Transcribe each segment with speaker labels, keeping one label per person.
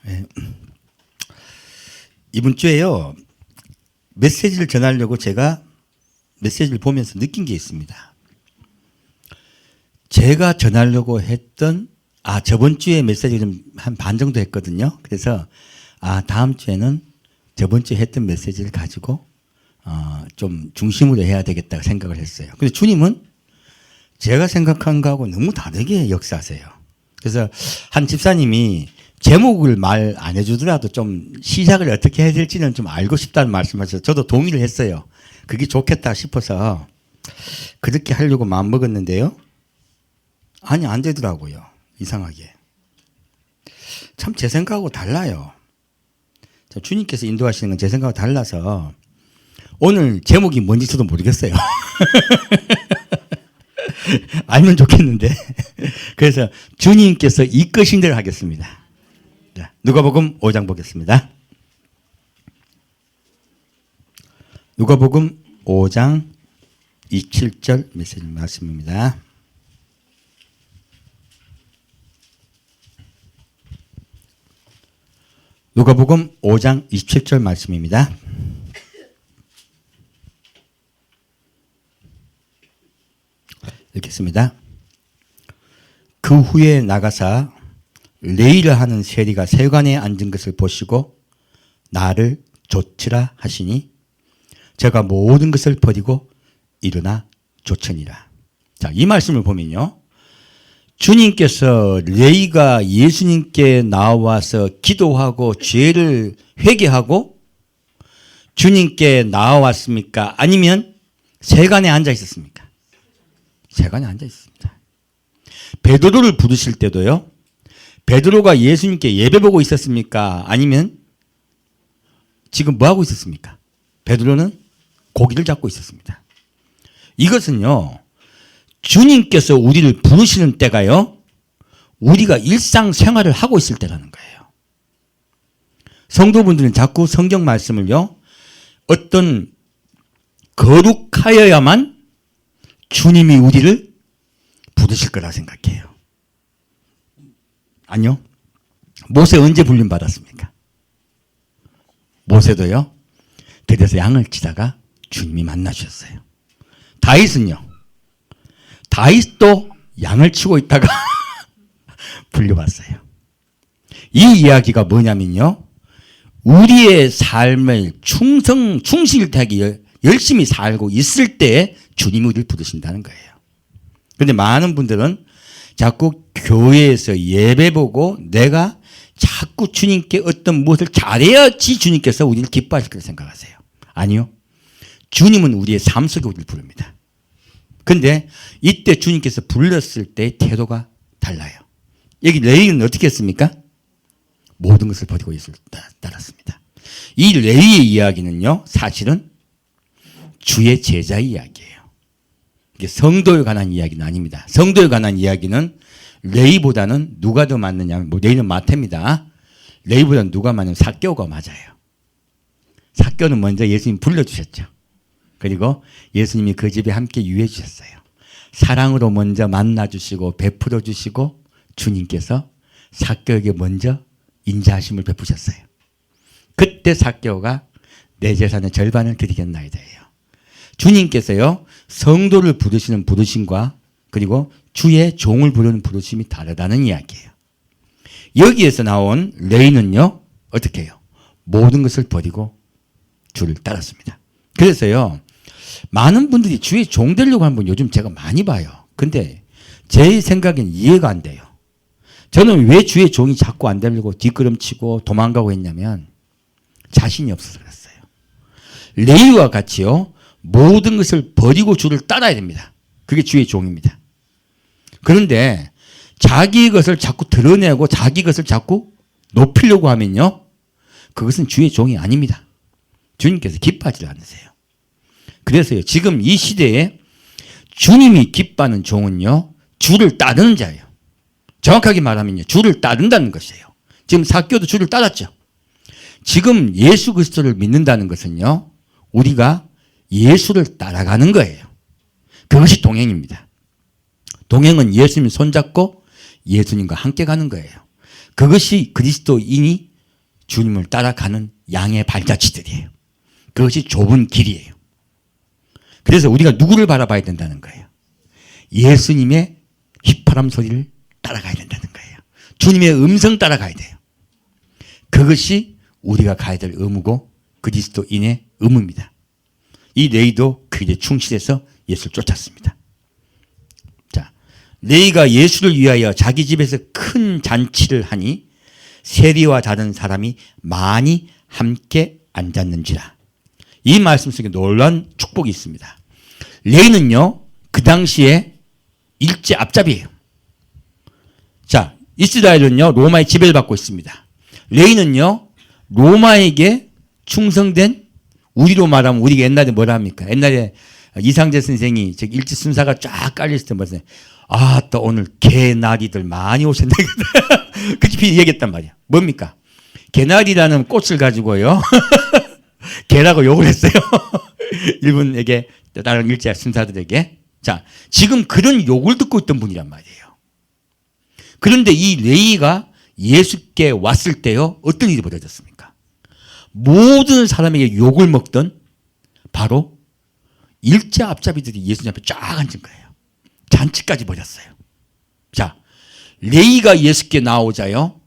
Speaker 1: 네. 이번 주에요. 메시지를 전하려고 제가 메시지를 보면서 느낀 게 있습니다. 제가 전하려고 했던 저번 주에 메시지 좀 한 반 정도 했거든요. 그래서 다음 주에는 저번 주에 했던 메시지를 가지고 좀 중심으로 해야 되겠다 생각을 했어요. 근데 주님은 제가 생각한 거하고 너무 다르게 역사하세요. 그래서 한 집사님이 제목을 말 안 해주더라도 좀 시작을 어떻게 해야 될지는 좀 알고 싶다는 말씀하셔서 저도 동의를 했어요. 그게 좋겠다 싶어서 그렇게 하려고 마음먹었는데요. 아니, 안 되더라고요. 이상하게. 참 제 생각하고 달라요. 주님께서 인도하시는 건 제 생각하고 달라서 오늘 제목이 뭔지 저도 모르겠어요. 알면 좋겠는데. 그래서 주님께서 이끄신 대로 하겠습니다. 자, 누가복음 5장 보겠습니다. 누가복음 5장 27절 메시지 말씀입니다. 누가복음 5장 27절 말씀입니다. 읽겠습니다. 그 후에 나가사 레위를 하는 세리가 세관에 앉은 것을 보시고 나를 좇으라 하시니 제가 모든 것을 버리고 일어나 좇으니라. 자, 이 말씀을 보면요. 주님께서 레위가 예수님께 나와서 기도하고 죄를 회개하고 주님께 나와왔습니까? 아니면 세관에 앉아 있었습니까? 세관에 앉아 있습니다. 베드로를 부르실 때도요. 베드로가 예수님께 예배 보고 있었습니까? 아니면 지금 뭐 하고 있었습니까? 베드로는 고기를 잡고 있었습니다. 이것은요. 주님께서 우리를 부르시는 때가요. 우리가 일상생활을 하고 있을 때라는 거예요. 성도분들은 자꾸 성경 말씀을요. 어떤 거룩하여야만 주님이 우리를 부르실 거라 생각해요. 아니요. 모세 언제 불림 받았습니까? 모세도요. 들에서 양을 치다가 주님이 만나주셨어요. 다윗은요. 다윗도 양을 치고 있다가 불려봤어요. 이 이야기가 뭐냐면요. 우리의 삶을 충실하게 열심히 살고 있을 때 주님이 우리를 부르신다는 거예요. 그런데 많은 분들은 자꾸 교회에서 예배 보고 내가 자꾸 주님께 어떤 무엇을 잘해야지 주님께서 우리를 기뻐하실 거라 생각하세요. 아니요. 주님은 우리의 삶 속에 우리를 부릅니다. 그런데 이때 주님께서 불렀을 때 태도가 달라요. 여기 레위는 어떻게 했습니까? 모든 것을 버리고 예수를 따랐습니다. 이 레위의 이야기는요. 사실은 주의 제자의 이야기예요. 이게 성도에 관한 이야기는 아닙니다. 성도에 관한 이야기는 레위보다는 누가 더 맞느냐. 레위는 마태입니다. 레위보다는 누가 맞느냐. 삭개오가 맞아요. 삭개오는 먼저 예수님 불러주셨죠. 그리고 예수님이 그 집에 함께 유해 주셨어요. 사랑으로 먼저 만나주시고 베풀어 주시고 주님께서 삭개오에게 먼저 인자하심을 베푸셨어요. 그때 삭개오가 내 재산의 절반을 드리겠나이다예요. 주님께서요. 성도를 부르시는 부르심과 그리고 주의 종을 부르는 부르심이 다르다는 이야기예요. 여기에서 나온 레위는요. 어떻게 해요? 모든 것을 버리고 주를 따랐습니다. 그래서요. 많은 분들이 주의 종 되려고 하는 분 요즘 제가 많이 봐요. 근데 제 생각엔 이해가 안 돼요. 저는 왜 주의 종이 자꾸 안 되려고 뒷걸음치고 도망가고 했냐면 자신이 없어서 그랬어요. 레위와 같이요. 모든 것을 버리고 주를 따라야 됩니다. 그게 주의 종입니다. 그런데 자기 것을 자꾸 드러내고 자기 것을 자꾸 높이려고 하면요. 그것은 주의 종이 아닙니다. 주님께서 기뻐하지 않으세요. 그래서요. 지금 이 시대에 주님이 기뻐하는 종은요. 주를 따르는 자예요. 정확하게 말하면요. 주를 따른다는 것이에요. 지금 삭개오도 주를 따랐죠. 지금 예수 그리스도를 믿는다는 것은요. 우리가 예수를 따라가는 거예요. 그것이 동행입니다. 동행은 예수님 손잡고 예수님과 함께 가는 거예요. 그것이 그리스도인이 주님을 따라가는 양의 발자취들이에요. 그것이 좁은 길이에요. 그래서 우리가 누구를 바라봐야 된다는 거예요. 예수님의 휘파람 소리를 따라가야 된다는 거예요. 주님의 음성 따라가야 돼요. 그것이 우리가 가야 될 의무고 그리스도인의 의무입니다. 이 레위도 그 일에 충실해서 예수를 쫓았습니다. 자, 레위가 예수를 위하여 자기 집에서 큰 잔치를 하니 세리와 다른 사람이 많이 함께 앉았는지라. 이 말씀 속에 놀라운 축복이 있습니다. 레위는요, 그 당시에 일제 앞잡이에요. 자, 이스라엘은요, 로마의 지배를 받고 있습니다. 레위는요, 로마에게 충성된, 우리로 말하면 우리가 옛날에 뭐라 합니까? 옛날에 이상재 선생이 저기 일제 순사가 쫙 깔렸을 때 뭐랬어요? 아, 또 오늘 개나리들 많이 오셨네. 그렇게 얘기했단 말이야. 뭡니까? 개나리라는 꽃을 가지고요. 개라고 욕을 했어요. 일본에게, 다른 일제 순사들에게. 자, 지금 그런 욕을 듣고 있던 분이란 말이에요. 그런데 이 레위가 예수께 왔을 때요, 어떤 일이 벌어졌습니까? 모든 사람에게 욕을 먹던 바로 일제 앞잡이들이 예수님 앞에 쫙 앉은 거예요. 잔치까지 벌였어요. 자, 레위가 예수께 나오자요,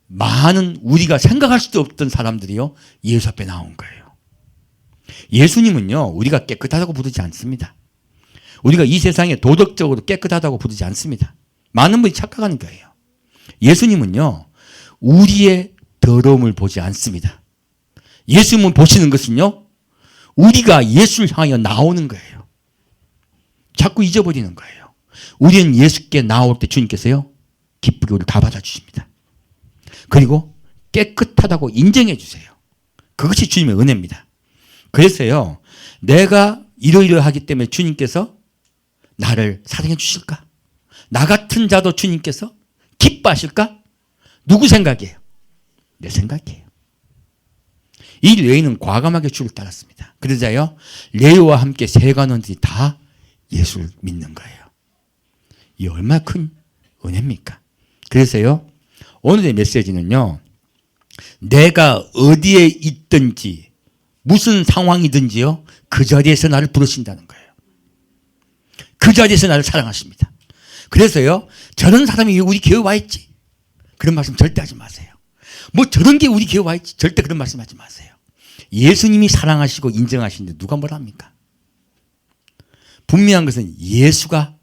Speaker 1: 많은 우리가 생각할 수도 없던 사람들이요, 예수 앞에 나온 거예요. 예수님은요, 우리가 깨끗하다고 부르지 않습니다. 우리가 이 세상에 도덕적으로 깨끗하다고 부르지 않습니다. 많은 분이 착각하는 거예요. 예수님은요, 우리의 더러움을 보지 않습니다. 예수님을 보시는 것은요, 우리가 예수를 향하여 나오는 거예요. 자꾸 잊어버리는 거예요. 우리는 예수께 나올 때 주님께서요, 기쁘게 우리를 다 받아주십니다. 그리고 깨끗하다고 인정해 주세요. 그것이 주님의 은혜입니다. 그래서요, 내가 이러이러하기 때문에 주님께서 나를 사랑해 주실까? 나 같은 자도 주님께서 기뻐하실까? 누구 생각이에요? 내 생각이에요. 이 레위는 과감하게 주를 따랐습니다. 그러자요, 레위와 함께 세관원들이 다 예수를 믿는 거예요. 이 얼마나 큰 은혜입니까? 그래서요, 오늘의 메시지는요, 내가 어디에 있든지 무슨 상황이든지요, 그 자리에서 나를 부르신다는 거예요. 그 자리에서 나를 사랑하십니다. 그래서요, 저런 사람이 왜 우리 교회 와 있지? 그런 말씀 절대 하지 마세요. 뭐 저런 게 우리 교회 와 있지? 절대 그런 말씀 하지 마세요. 예수님이 사랑하시고 인정하시는데 누가 뭐라 합니까? 분명한 것은 예수가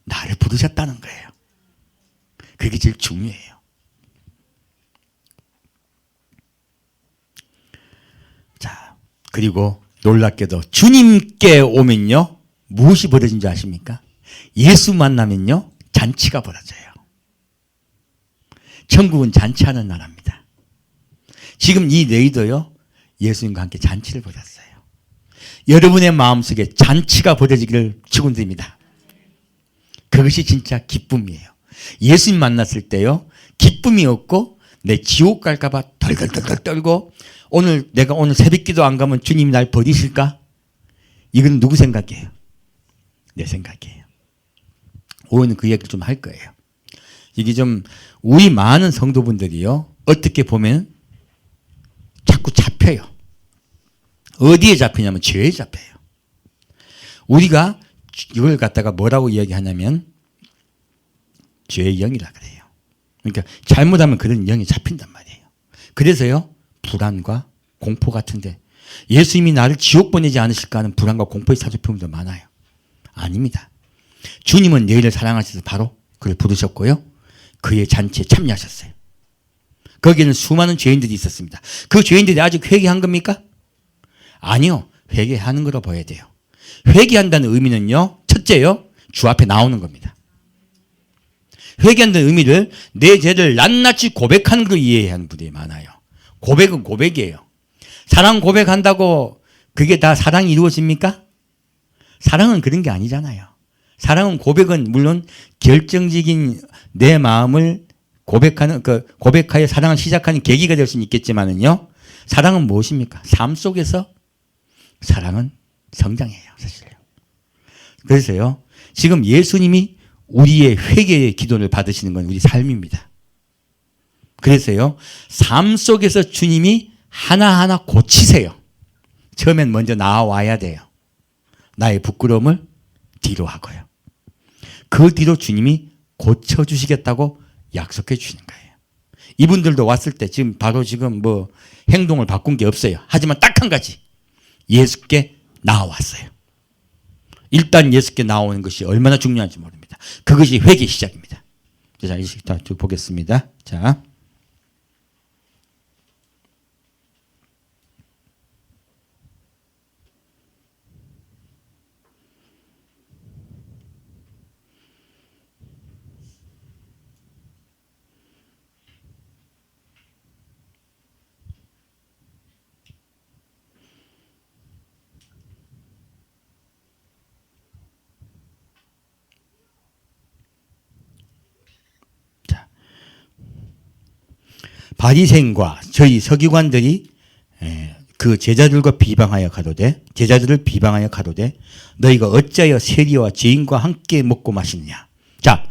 Speaker 1: 나를 부르셨다는 거예요. 그게 제일 중요해요. 자, 그리고 놀랍게도 주님께 오면요, 무엇이 벌어진지 아십니까? 예수 만나면요, 잔치가 벌어져요. 천국은 잔치하는 나라입니다. 지금 이 레위도요, 예수님과 함께 잔치를 벌였어요. 여러분의 마음속에 잔치가 벌어지기를 축원드립니다. 그것이 진짜 기쁨이에요. 예수님 만났을 때요, 기쁨이 없고 내 지옥 갈까 봐 덜덜덜 떨고, 내가 오늘 새벽기도 안 가면 주님이 날 버리실까? 이건 누구 생각이에요? 내 생각이에요. 오늘은 그 얘기를 좀 할 거예요. 이게 좀 우리 많은 성도분들이요, 어떻게 보면 자꾸 잡혀요. 어디에 잡히냐면 죄에 잡혀요. 우리가 이걸 갖다가 뭐라고 이야기하냐면 죄의 영이라 그래요. 그러니까 잘못하면 그런 영이 잡힌단 말이에요. 그래서요, 불안과 공포 같은데, 예수님이 나를 지옥 보내지 않으실까 하는 불안과 공포의 사주표현도 많아요. 아닙니다. 주님은 너희를 사랑하셔서 바로 그를 부르셨고요, 그의 잔치에 참여하셨어요. 거기에는 수많은 죄인들이 있었습니다. 그 죄인들이 아직 회개한 겁니까? 아니요. 회개하는 거로 보여야 돼요. 회개한다는 의미는요, 첫째요, 주 앞에 나오는 겁니다. 회개한다는 의미를 내 죄를 낱낱이 고백하는 걸 이해해야 하는 분들이 많아요. 고백은 고백이에요. 사랑 고백한다고 그게 다 사랑이 이루어집니까? 사랑은 그런 게 아니잖아요. 사랑은, 고백은 물론 결정적인 내 마음을 고백하는, 고백하여 사랑을 시작하는 계기가 될 수는 있겠지만은요, 사랑은 무엇입니까? 삶 속에서 사랑은 성장해요, 사실요. 그래서요, 지금 예수님이 우리의 회개의 기도를 받으시는 건 우리 삶입니다. 그래서요, 삶 속에서 주님이 하나하나 고치세요. 처음엔 먼저 나와야 돼요. 나의 부끄러움을 뒤로 하고요. 그 뒤로 주님이 고쳐주시겠다고 약속해 주시는 거예요. 이분들도 왔을 때 지금 바로 지금 뭐 행동을 바꾼 게 없어요. 하지만 딱 한 가지. 예수께 나와왔어요. 일단 예수께 나오는 것이 얼마나 중요한지 모릅니다. 그것이 회개의 시작입니다. 자, 이제 쭉 보겠습니다. 자. 바리새인과 저희 서기관들이 그 제자들을 비방하여 가로되 너희가 어찌하여 세리와 죄인과 함께 먹고 마시느냐. 자,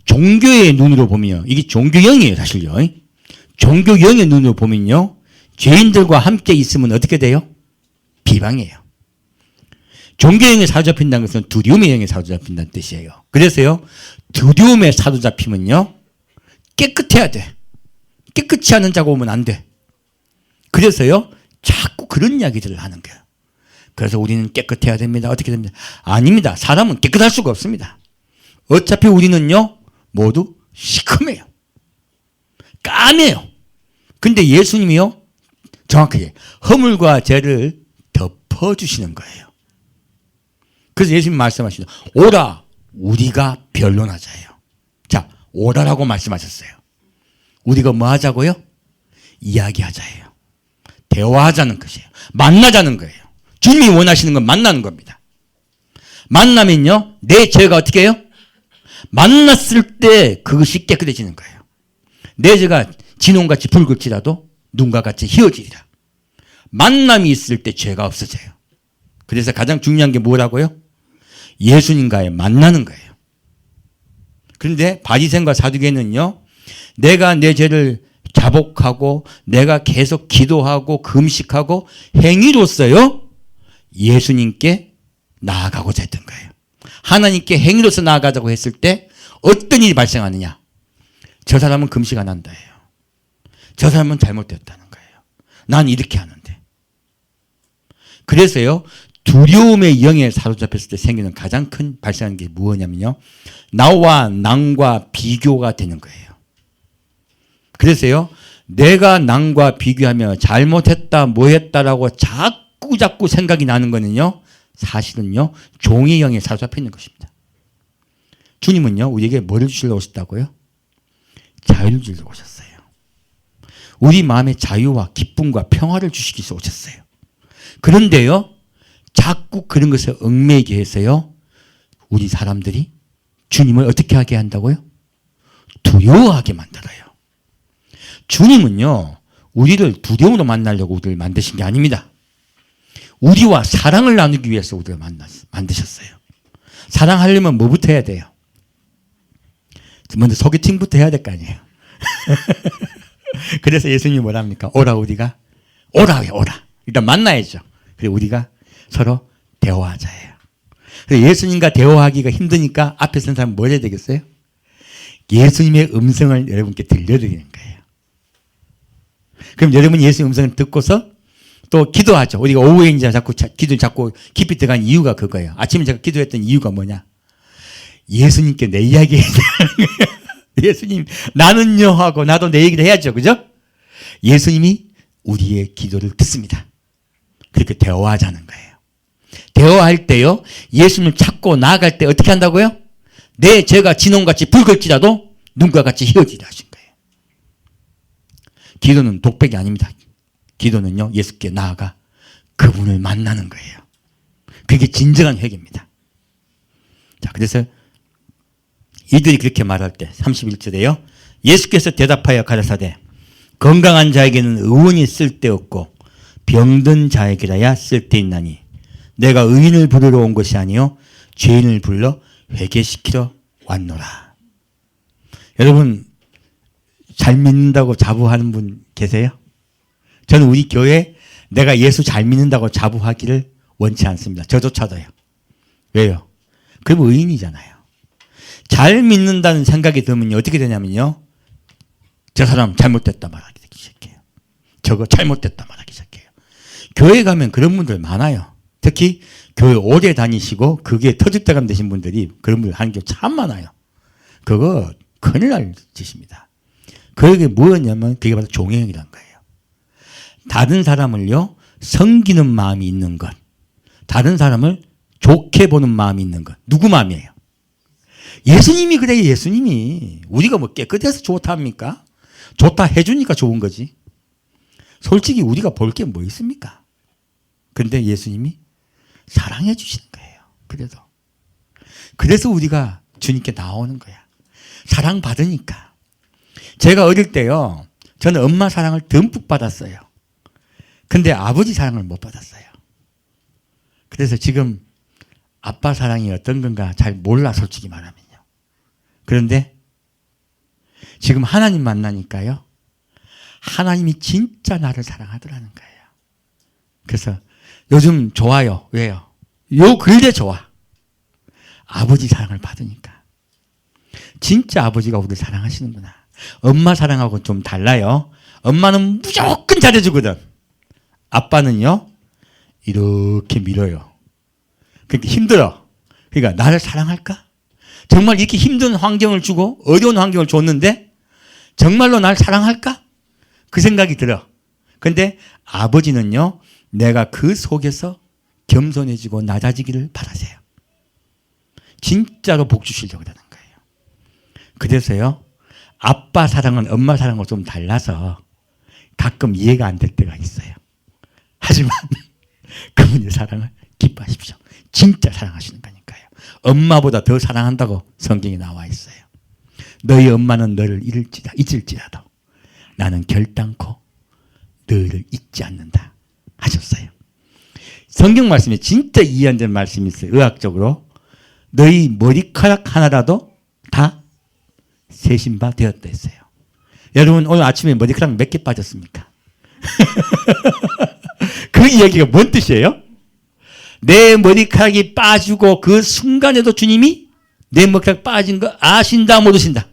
Speaker 1: 종교의 눈으로 보면요, 이게 종교형이에요 사실요. 종교형의 눈으로 보면요, 죄인들과 함께 있으면 어떻게 돼요? 비방이에요. 종교형에 사로잡힌다는 것은 두려움의 형에 사로잡힌다는 뜻이에요. 그래서요, 두려움에 사로잡히면요 깨끗해야 돼. 깨끗이 하는 자가 오면 안 돼. 그래서요, 자꾸 그런 이야기들을 하는 거예요. 그래서 우리는 깨끗해야 됩니다. 어떻게 됩니다? 아닙니다. 사람은 깨끗할 수가 없습니다. 어차피 우리는요, 모두 시커매요. 까매요. 근데 예수님이요, 정확하게 허물과 죄를 덮어주시는 거예요. 그래서 예수님 말씀하시죠. 오라, 우리가 변론하자예요. 자, 오라라고 말씀하셨어요. 우리가 뭐 하자고요? 이야기하자예요. 대화하자는 것이에요. 만나자는 거예요. 주님이 원하시는 건 만나는 겁니다. 만나면요, 내 죄가 어떻게 해요? 만났을 때 그것이 깨끗해지는 거예요. 내 죄가 진홍같이 붉을지라도 눈과 같이 희어지리라. 만남이 있을 때 죄가 없어져요. 그래서 가장 중요한 게 뭐라고요? 예수님과의 만나는 거예요. 그런데 바리새인과 사두개는요, 내가 내 죄를 자복하고 내가 계속 기도하고 금식하고 행위로서요 예수님께 나아가고자 했던 거예요. 하나님께 행위로서 나아가자고 했을 때 어떤 일이 발생하느냐. 저 사람은 금식 안 한다예요. 저 사람은 잘못됐다는 거예요. 난 이렇게 하는데. 그래서요, 두려움의 영에 사로잡혔을 때 생기는 가장 큰 발생하는 게 무엇이냐면요, 나와 남과 비교가 되는 거예요. 그래서요, 내가 남과 비교하며 잘못했다 뭐했다라고 자꾸 생각이 나는 거는요, 사실은요 종의 영에 사로잡혀 있는 것입니다. 주님은요 우리에게 뭐를 주시러 오셨다고요? 자유를 주러 오셨어요. 우리 마음의 자유와 기쁨과 평화를 주시기 위해서 오셨어요. 그런데요, 자꾸 그런 것에 얽매이게 해서요, 우리 사람들이 주님을 어떻게 하게 한다고요? 두려워하게 만들어요. 주님은요, 우리를 두려움으로 만나려고 우리를 만드신 게 아닙니다. 우리와 사랑을 나누기 위해서 우리를 만드셨어요. 사랑하려면 뭐부터 해야 돼요? 먼저 소개팅부터 해야 될 거 아니에요. 그래서 예수님이 뭐라 합니까? 오라, 우리가. 오라요, 오라. 일단 만나야죠. 그래서 우리가 서로 대화하자예요. 그래서 예수님과 대화하기가 힘드니까 앞에 선 사람은 뭘 해야 되겠어요? 예수님의 음성을 여러분께 들려드리는 거예요. 그럼 여러분이 예수의 음성을 듣고서 또 기도하죠. 우리가 오후에 이제 기도 자꾸 깊이 들어간 이유가 그거예요. 아침에 제가 기도했던 이유가 뭐냐? 예수님께 내 이야기 해야 되는 거예요. 예수님, 나는요 하고 나도 내 얘기를 해야죠. 그죠? 예수님이 우리의 기도를 듣습니다. 그렇게 대화하자는 거예요. 대화할 때요, 예수님을 찾고 나아갈 때 어떻게 한다고요? 내 죄가 진홍같이 붉을지라도 눈과 같이 희어지라 하신 거예요. 기도는 독백이 아닙니다. 기도는요, 예수께 나아가 그분을 만나는 거예요. 그게 진정한 회개입니다. 자, 그래서 이들이 그렇게 말할 때 31절에요. 예수께서 대답하여 가라사대 건강한 자에게는 의원이 쓸데없고 병든 자에게라야 쓸데있나니 내가 의인을 부르러 온 것이 아니요 죄인을 불러 회개시키러 왔노라. 여러분, 잘 믿는다고 자부하는 분 계세요? 저는 우리 교회 내가 예수 잘 믿는다고 자부하기를 원치 않습니다. 저조차도요. 왜요? 그럼 의인이잖아요. 잘 믿는다는 생각이 들면 어떻게 되냐면요. 저 사람 잘못됐다 말하기 시작해요. 저거 잘못됐다 말하기 시작해요. 교회 가면 그런 분들 많아요. 특히 교회 오래 다니시고 그게 터줏대감 되신 분들이 그런 분들 하는 게 참 많아요. 그거 큰일 날 짓입니다. 그게 뭐였냐면 그게 바로 종행이란 거예요. 다른 사람을요 섬기는 마음이 있는 것, 다른 사람을 좋게 보는 마음이 있는 것. 누구 마음이에요? 예수님이 그래요. 예수님이. 우리가 뭐 깨끗해서 좋다 합니까? 좋다 해주니까 좋은 거지. 솔직히 우리가 볼 게 뭐 있습니까? 근데 예수님이 사랑해 주시는 거예요. 그래도. 그래서 우리가 주님께 나오는 거야. 사랑받으니까. 제가 어릴 때요. 저는 엄마 사랑을 듬뿍 받았어요. 근데 아버지 사랑을 못 받았어요. 그래서 지금 아빠 사랑이 어떤 건가 잘 몰라 솔직히 말하면요. 그런데 지금 하나님 만나니까요. 하나님이 진짜 나를 사랑하더라는 거예요. 그래서 요즘 좋아요. 왜요? 요 근래 좋아. 아버지 사랑을 받으니까. 진짜 아버지가 우리를 사랑하시는구나. 엄마 사랑하고 좀 달라요. 엄마는 무조건 잘해주거든. 아빠는요. 이렇게 밀어요. 그러니까 힘들어. 그러니까 나를 사랑할까? 정말 이렇게 힘든 환경을 주고 어려운 환경을 줬는데 정말로 날 사랑할까? 그 생각이 들어. 근데 아버지는요. 내가 그 속에서 겸손해지고 낮아지기를 바라세요. 진짜로 복 주시려고 하는 거예요. 그래서요. 아빠 사랑은 엄마 사랑과 좀 달라서 가끔 이해가 안 될 때가 있어요. 하지만 그분의 사랑을 기뻐하십시오. 진짜 사랑하시는 거니까요. 엄마보다 더 사랑한다고 성경에 나와 있어요. 너희 엄마는 너를 잊을지라도 나는 결단코 너를 잊지 않는다 하셨어요. 성경 말씀에 진짜 이해 안 되는 말씀이 있어요. 의학적으로. 너희 머리카락 하나라도 다 세신 바 되었다 했어요. 여러분 오늘 아침에 머리카락 몇 개 빠졌습니까? 그 이야기가 뭔 뜻이에요? 내 머리카락이 빠지고 그 순간에도 주님이 내 머리카락 빠진 거 아신다 모르신다?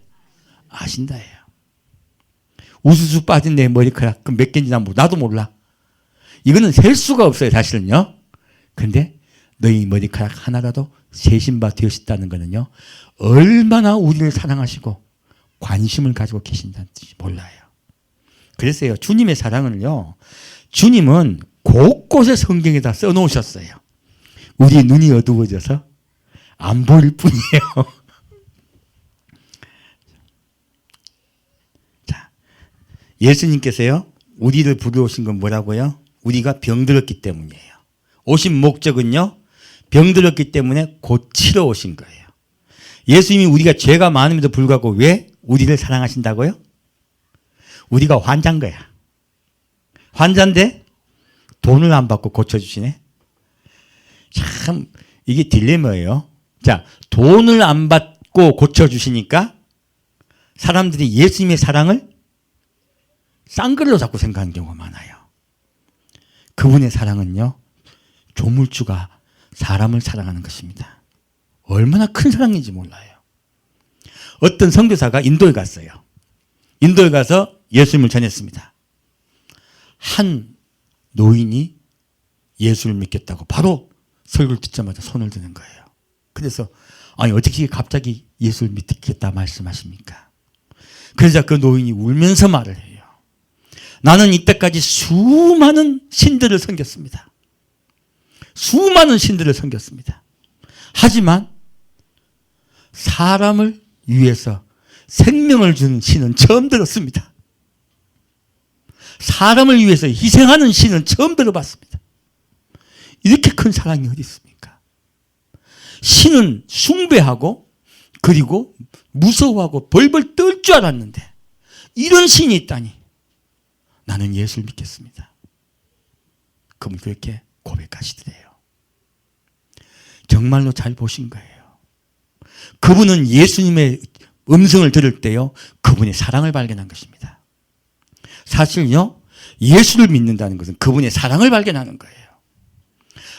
Speaker 1: 아신다예요. 우수수 빠진 내 머리카락 그 몇 개인지 나도 몰라. 이거는 셀 수가 없어요 사실은요. 그런데 너희 머리카락 하나라도 세신 바 되었다는 거는요. 얼마나 우리를 사랑하시고 관심을 가지고 계신다는 뜻이 몰라요. 그래서요. 주님의 사랑은요. 주님은 곳곳에 성경에다 써놓으셨어요. 우리 눈이 어두워져서 안 보일 뿐이에요. 자, 예수님께서요. 우리를 부르신 건 뭐라고요? 우리가 병들었기 때문이에요. 오신 목적은요. 병들었기 때문에 고치러 오신 거예요. 예수님이 우리가 죄가 많음에도 불구하고 왜 우리를 사랑하신다고요? 우리가 환자인 거야. 환자인데 돈을 안 받고 고쳐주시네. 참 이게 딜레마예요. 자, 돈을 안 받고 고쳐주시니까 사람들이 예수님의 사랑을 싼 걸로 자꾸 생각하는 경우가 많아요. 그분의 사랑은요. 조물주가 사람을 사랑하는 것입니다. 얼마나 큰 사랑인지 몰라요. 어떤 선교사가 인도에 갔어요. 인도에 가서 예수님을 전했습니다. 한 노인이 예수를 믿겠다고 바로 설교를 듣자마자 손을 드는 거예요. 그래서 아니 어떻게 갑자기 예수를 믿겠다 말씀하십니까? 그러자 그 노인이 울면서 말을 해요. 나는 이때까지 수많은 신들을 섬겼습니다. 수많은 신들을 섬겼습니다. 하지만 사람을 위해서 생명을 주는 신은 처음 들었습니다. 사람을 위해서 희생하는 신은 처음 들어봤습니다. 이렇게 큰 사랑이 어디 있습니까? 신은 숭배하고 그리고 무서워하고 벌벌 떨 줄 알았는데 이런 신이 있다니 나는 예수를 믿겠습니다. 그분이 그렇게 고백하시더래요. 정말로 잘 보신 거예요. 그분은 예수님의 음성을 들을 때요, 그분의 사랑을 발견한 것입니다. 사실요, 예수를 믿는다는 것은 그분의 사랑을 발견하는 거예요.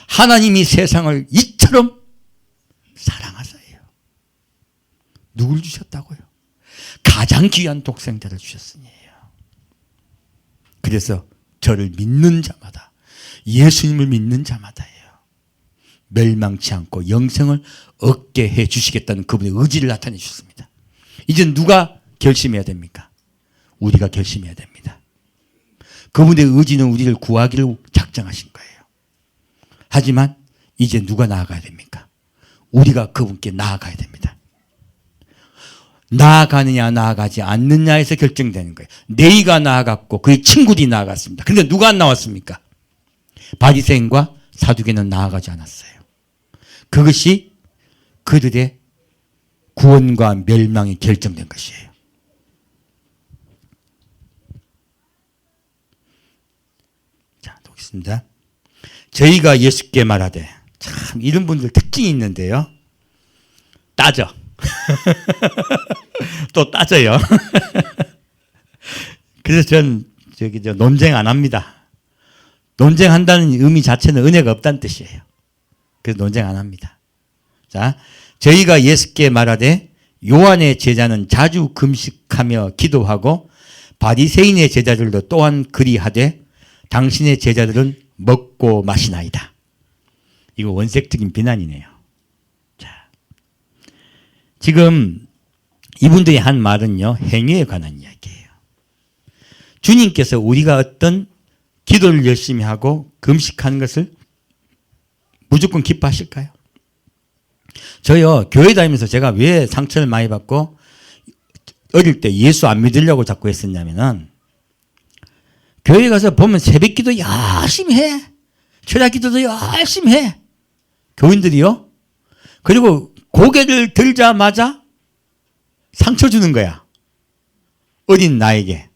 Speaker 1: 하나님이 세상을 이처럼 사랑하세요. 누굴 주셨다고요? 가장 귀한 독생자를 주셨으니요. 그래서 저를 믿는 자마다, 예수님을 믿는 자마다예요, 멸망치 않고 영생을 얻게 해 주시겠다는 그분의 의지를 나타내 주셨습니다. 이제 누가 결심해야 됩니까? 우리가 결심해야 됩니다. 그분의 의지는 우리를 구하기를 작정하신 거예요. 하지만 이제 누가 나아가야 됩니까? 우리가 그분께 나아가야 됩니다. 나아가느냐 나아가지 않느냐에서 결정되는 거예요. 네이가 나아갔고 그의 친구들이 나아갔습니다. 그런데 누가 안 나왔습니까? 바리새인과 사두개는 나아가지 않았어요. 그것이 그들의 구원과 멸망이 결정된 것이에요. 자, 보겠습니다. 저희가 예수께 말하되, 참 이런 분들 특징이 있는데요, 따져. 또 따져요. 그래서 전 논쟁 안 합니다. 논쟁한다는 의미 자체는 은혜가 없다는 뜻이에요. 그래서 논쟁 안 합니다. 자, 저희가 예수께 말하되 요한의 제자는 자주 금식하며 기도하고 바리새인의 제자들도 또한 그리하되 당신의 제자들은 먹고 마시나이다. 이거 원색적인 비난이네요. 자, 지금 이분들이 한 말은요, 행위에 관한 이야기예요. 주님께서 우리가 어떤 기도를 열심히 하고 금식하는 것을 무조건 기뻐하실까요? 저요, 교회 다니면서 제가 왜 상처를 많이 받고 어릴 때 예수 안 믿으려고 자꾸 했었냐면은, 교회 가서 보면 새벽 기도 열심히 해. 철야 기도도 열심히 해. 교인들이요. 그리고 고개를 들자마자 상처 주는 거야. 어린 나에게.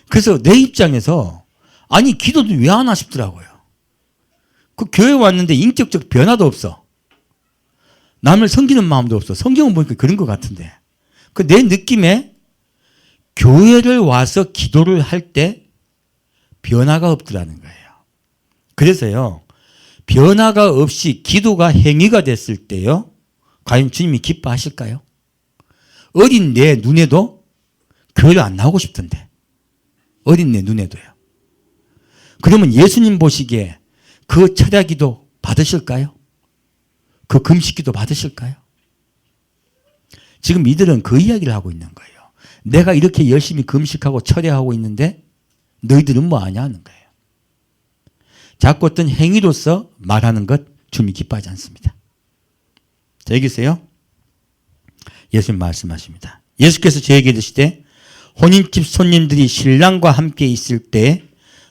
Speaker 1: 그래서 내 입장에서, 아니 기도도 왜 안 하나 싶더라고요. 그 교회 왔는데 인격적 변화도 없어. 남을 섬기는 마음도 없어. 성경을 보니까 그런 것 같은데. 그 내 느낌에 교회를 와서 기도를 할 때 변화가 없더라는 거예요. 그래서요, 변화가 없이 기도가 행위가 됐을 때요, 과연 주님이 기뻐하실까요? 어린 내 눈에도 교회를 안 나오고 싶던데. 어린 내 눈에도요. 그러면 예수님 보시기에 그 철야 기도 받으실까요? 그 금식 기도 받으실까요? 지금 이들은 그 이야기를 하고 있는 거예요. 내가 이렇게 열심히 금식하고 철야하고 있는데 너희들은 뭐 하냐 하는 거예요. 자꾸 어떤 행위로서 말하는 것 주님이 기뻐하지 않습니다. 자, 여기서요, 예수님 말씀하십니다. 예수께서 저에게 이르시되 혼인집 손님들이 신랑과 함께 있을 때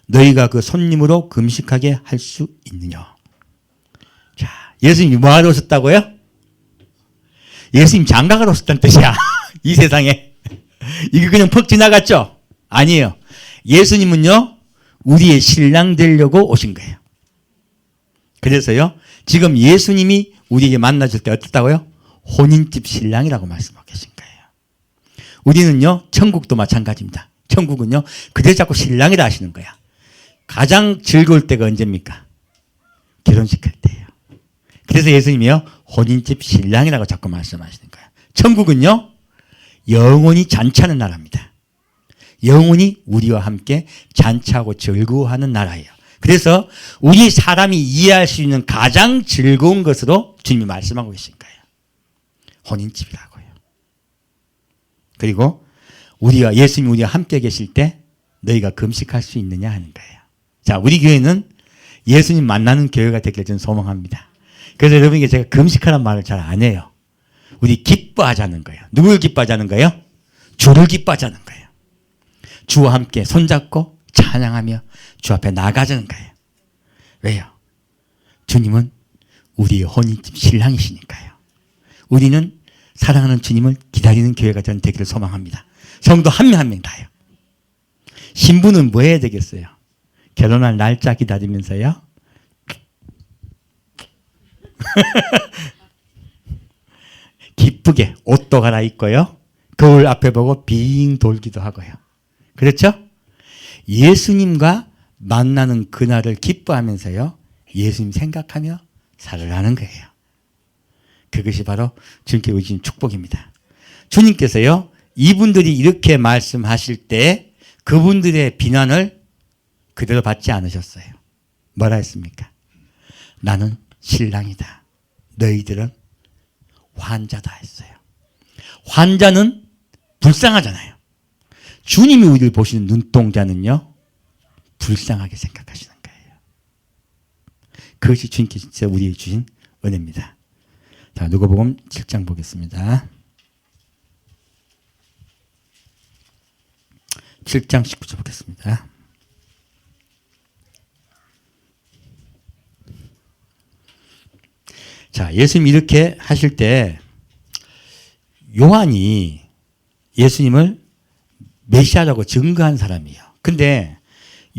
Speaker 1: 너희가 그 손님으로 금식하게 할 수 있느냐. 자, 예수님이 뭐하러 오셨다고요? 예수님 장가가러 오셨다는 뜻이야. 이 세상에. 이게 그냥 퍽 지나갔죠? 아니에요. 예수님은요, 우리의 신랑 되려고 오신 거예요. 그래서요, 지금 예수님이 우리에게 만나줄 때 어떻다고요? 혼인집 신랑이라고 말씀하고 계신 거예요. 우리는요, 천국도 마찬가지입니다. 천국은요, 그대 자꾸 신랑이라 하시는 거야. 가장 즐거울 때가 언제입니까? 결혼식 할 때예요. 그래서 예수님이요, 혼인집 신랑이라고 자꾸 말씀하시는 거예요. 천국은요, 영원히 잔치하는 나라입니다. 영원히 우리와 함께 잔치하고 즐거워하는 나라예요. 그래서 우리 사람이 이해할 수 있는 가장 즐거운 것으로 주님이 말씀하고 계신 거예요. 혼인집이라고요. 그리고 우리와 예수님이 우리와 함께 계실 때 너희가 금식할 수 있느냐 하는 거예요. 자, 우리 교회는 예수님 만나는 교회가 되길 저는 소망합니다. 그래서 여러분에게 제가 금식하라는 말을 잘 안 해요. 우리 기뻐하자는 거예요. 누굴 기뻐하자는 거예요? 주를 기뻐하자는 거예요. 주와 함께 손잡고 찬양하며 주 앞에 나가자는 거예요. 왜요? 주님은 우리의 혼인집 신랑이시니까요. 우리는 사랑하는 주님을 기다리는 교회가 저는 되기를 소망합니다. 성도 한 명 한 명 다요. 신부는 뭐 해야 되겠어요? 결혼할 날짜 기다리면서요. 기쁘게 옷도 갈아입고요. 거울 앞에 보고 빙 돌기도 하고요. 그렇죠? 예수님과 만나는 그날을 기뻐하면서요. 예수님 생각하며 살아가는 거예요. 그것이 바로 주님께 주신 축복입니다. 주님께서요. 이분들이 이렇게 말씀하실 때 그분들의 비난을 그대로 받지 않으셨어요. 뭐라 했습니까? 나는 신랑이다. 너희들은 환자다 했어요. 환자는 불쌍하잖아요. 주님이 우리를 보시는 눈동자는요. 불쌍하게 생각하시는 거예요. 그것이 주님께서 우리에게 주신 은혜입니다. 자, 누가복음 7장 보겠습니다. 7장 19절 보겠습니다. 자, 예수님 이렇게 하실 때 요한이 예수님을 메시아라고 증거한 사람이에요. 근데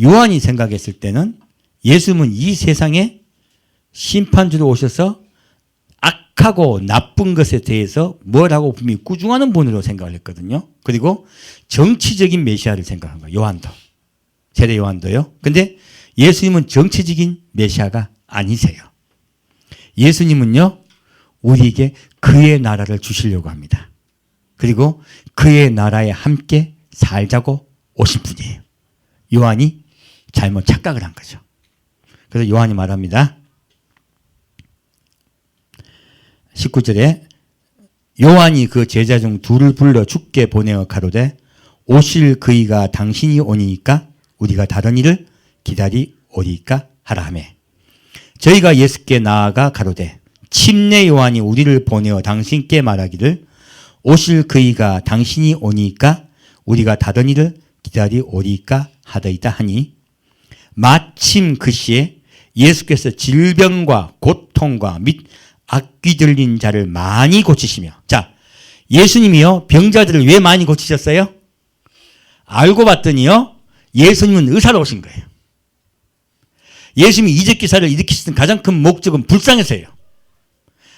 Speaker 1: 요한이 생각했을 때는 예수님은 이 세상에 심판주로 오셔서 악하고 나쁜 것에 대해서 뭐라고 분명히 꾸중하는 분으로 생각을 했거든요. 그리고 정치적인 메시아를 생각한 거예요. 요한도. 세례 요한도요. 근데 예수님은 정치적인 메시아가 아니세요. 예수님은요. 우리에게 그의 나라를 주시려고 합니다. 그리고 그의 나라에 함께 살자고 오신 분이에요. 요한이 잘못 착각을 한 거죠. 그래서 요한이 말합니다. 19절에 요한이 그 제자 중 둘을 불러 주께 보내어 가로되 오실 그이가 당신이 오니까 우리가 다른 일을 기다리오리까 하라 하며 저희가 예수께 나아가 가로되 침례 요한이 우리를 보내어 당신께 말하기를 오실 그이가 당신이 오니까 우리가 다른 일을 기다리오리까 하더이다 하니 마침 그 시에 예수께서 질병과 고통과 및 악귀 들린 자를 많이 고치시며 자 예수님이요 병자들을 왜 많이 고치셨어요? 알고 봤더니요 예수님은 의사로 오신 거예요. 예수님이 이적 기사를 일으키시는 가장 큰 목적은 불쌍해서예요.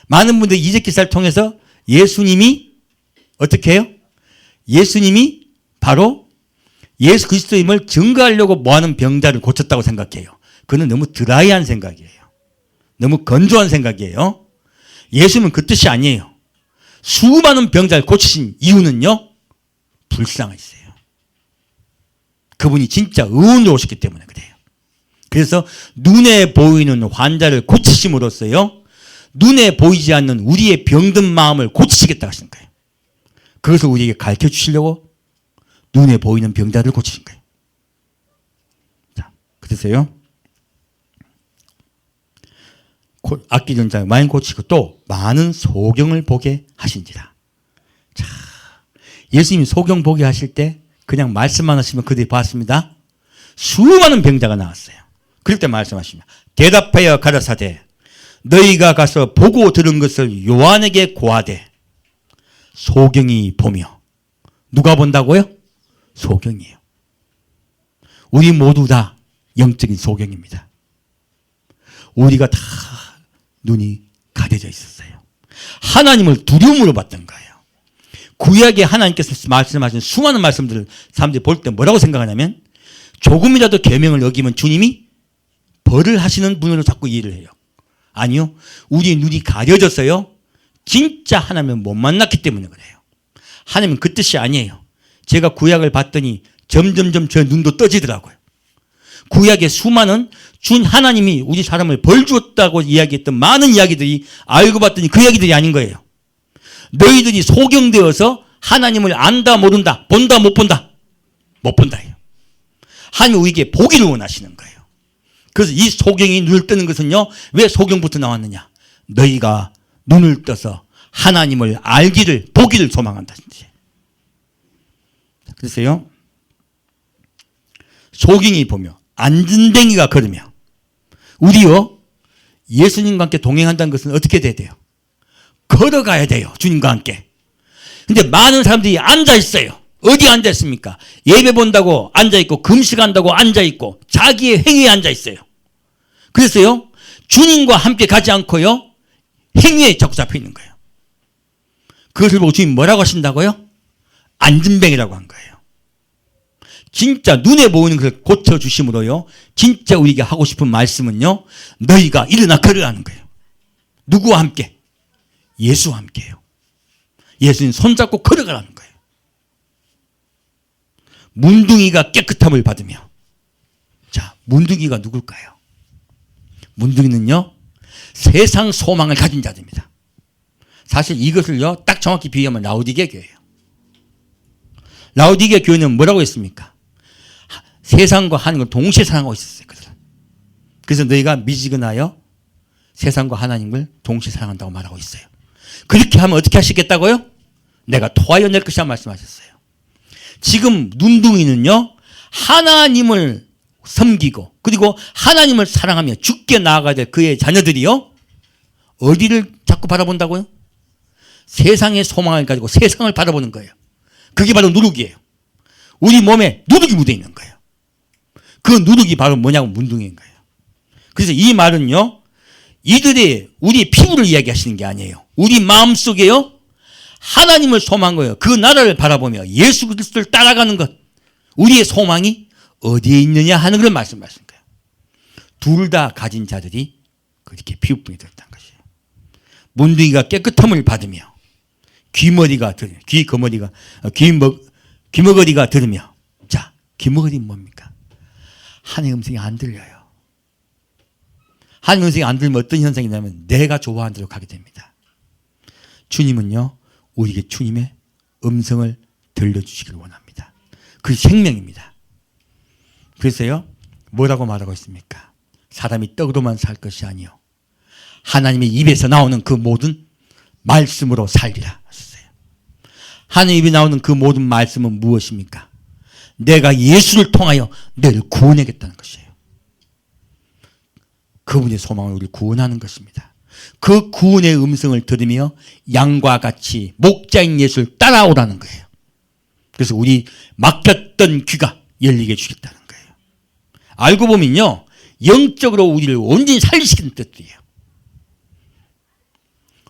Speaker 1: 많은 분들이 이적 기사를 통해서 예수님이 어떻게 해요? 예수님이 바로 예수 그리스도임을 증거하려고 모아는 병자를 고쳤다고 생각해요. 그건 너무 드라이한 생각이에요. 너무 건조한 생각이에요. 예수님은 그 뜻이 아니에요. 수많은 병자를 고치신 이유는요. 불쌍하셨어요. 그분이 진짜 의원으로 오셨기 때문에 그래요. 그래서 눈에 보이는 환자를 고치심으로써요. 눈에 보이지 않는 우리의 병든 마음을 고치시겠다고 하시는 거예요. 그것을 우리에게 가르쳐 주시려고 눈에 보이는 병자를 고치신 거예요. 자, 그래서요. 악기 들린 자를 많이 고치고 또 많은 소경을 보게 하신지라. 자, 예수님이 소경 보게 하실 때 그냥 말씀만 하시면 그들이 봤습니다. 수많은 병자가 나왔어요. 그럴 때 말씀하십니다. 대답하여 가라사대 너희가 가서 보고 들은 것을 요한에게 고하되 소경이 보며 누가 본다고요? 소경이에요. 우리 모두 다 영적인 소경입니다. 우리가 다 눈이 가려져 있었어요. 하나님을 두려움으로 봤던 거예요. 구약에 하나님께서 말씀하신 수많은 말씀들을 사람들이 볼 때 뭐라고 생각하냐면 조금이라도 계명을 어기면 주님이 벌을 하시는 분으로 자꾸 이해를 해요. 아니요. 우리의 눈이 가려졌어요. 진짜 하나님을 못 만났기 때문에 그래요. 하나님은 그 뜻이 아니에요. 제가 구약을 봤더니 점점점 제 눈도 떠지더라고요. 구약의 수많은 준 하나님이 우리 사람을 벌 주었다고 이야기했던 많은 이야기들이 알고 봤더니 그 이야기들이 아닌 거예요. 너희들이 소경되어서 하나님을 안다 모른다 본다 못 본다 못 본다예요. 하나님 우리에게 보기를 원하시는 거예요. 그래서 이 소경이 눈을 뜨는 것은요. 왜 소경부터 나왔느냐. 너희가 눈을 떠서 하나님을 알기를 보기를 소망한다는 뜻이에요. 그래서요. 소경이 보며 안진뱅이가 걸으며 우리요. 예수님과 함께 동행한다는 것은 어떻게 돼야 돼요? 걸어가야 돼요. 주님과 함께. 근데 많은 사람들이 앉아 있어요. 어디 앉아 있습니까? 예배 본다고 앉아 있고 금식한다고 앉아 있고 자기의 행위에 앉아 있어요. 그래서요. 주님과 함께 가지 않고요. 행위에 자꾸 잡혀 있는 거예요. 그것을 보고 주님 뭐라고 하신다고요? 안진뱅이라고 한 거예요. 진짜 눈에 보이는 것을 고쳐주심으로요. 진짜 우리에게 하고 싶은 말씀은요. 너희가 일어나 걸으라는 거예요. 누구와 함께? 예수와 함께요. 예수님 손잡고 걸어가라는 거예요. 문둥이가 깨끗함을 받으며. 자, 문둥이가 누굴까요? 문둥이는요. 세상 소망을 가진 자들입니다. 사실 이것을요. 딱 정확히 비교하면 라오디게 교회예요. 라오디게 교회는 뭐라고 했습니까? 세상과 하나님을 동시에 사랑하고 있었어요. 그래서 너희가 미지근하여 세상과 하나님을 동시에 사랑한다고 말하고 있어요. 그렇게 하면 어떻게 하시겠다고요? 내가 토하여 낼 것이라 말씀하셨어요. 지금 눈둥이는요. 하나님을 섬기고 그리고 하나님을 사랑하며 죽게 나아가야 될 그의 자녀들이요. 어디를 자꾸 바라본다고요? 세상의 소망을 가지고 세상을 바라보는 거예요. 그게 바로 누룩이에요. 우리 몸에 누룩이 묻어 있는 거예요. 그 누룩이 바로 뭐냐고 문둥이인 거예요. 그래서 이 말은요. 이들이 우리 피부를 이야기하시는 게 아니에요. 우리 마음속에요. 하나님을 소망한 거예요. 그 나라를 바라보며 예수 그리스도를 따라가는 것. 우리의 소망이 어디에 있느냐 하는 걸 말씀하신 거예요. 둘 다 가진 자들이 그렇게 피부병이 들었다는 것이에요. 문둥이가 깨끗함을 받으며 귀머거리가 들으며. 자, 귀머거리는 뭡니까? 하나님의 음성이 안 들려요. 하나님의 음성이 안 들리면 어떤 현상이 나면 내가 좋아하는 대로 가게 됩니다. 주님은요. 우리에게 주님의 음성을 들려주시길 원합니다. 그 생명입니다. 그래서요. 뭐라고 말하고 있습니까? 사람이 떡으로만 살 것이 아니요 하나님의 입에서 나오는 그 모든 말씀으로 살리라 하셨어요. 하나님 입에 나오는 그 모든 말씀은 무엇입니까? 내가 예수를 통하여 너를 구원하겠다는 것이에요. 그분의 소망을 우리 구원하는 것입니다. 그 구원의 음성을 들으며 양과 같이 목자인 예수를 따라오라는 거예요. 그래서 우리 막혔던 귀가 열리게 해주겠다는 거예요. 알고 보면요. 영적으로 우리를 온전히 살리시는 뜻이에요.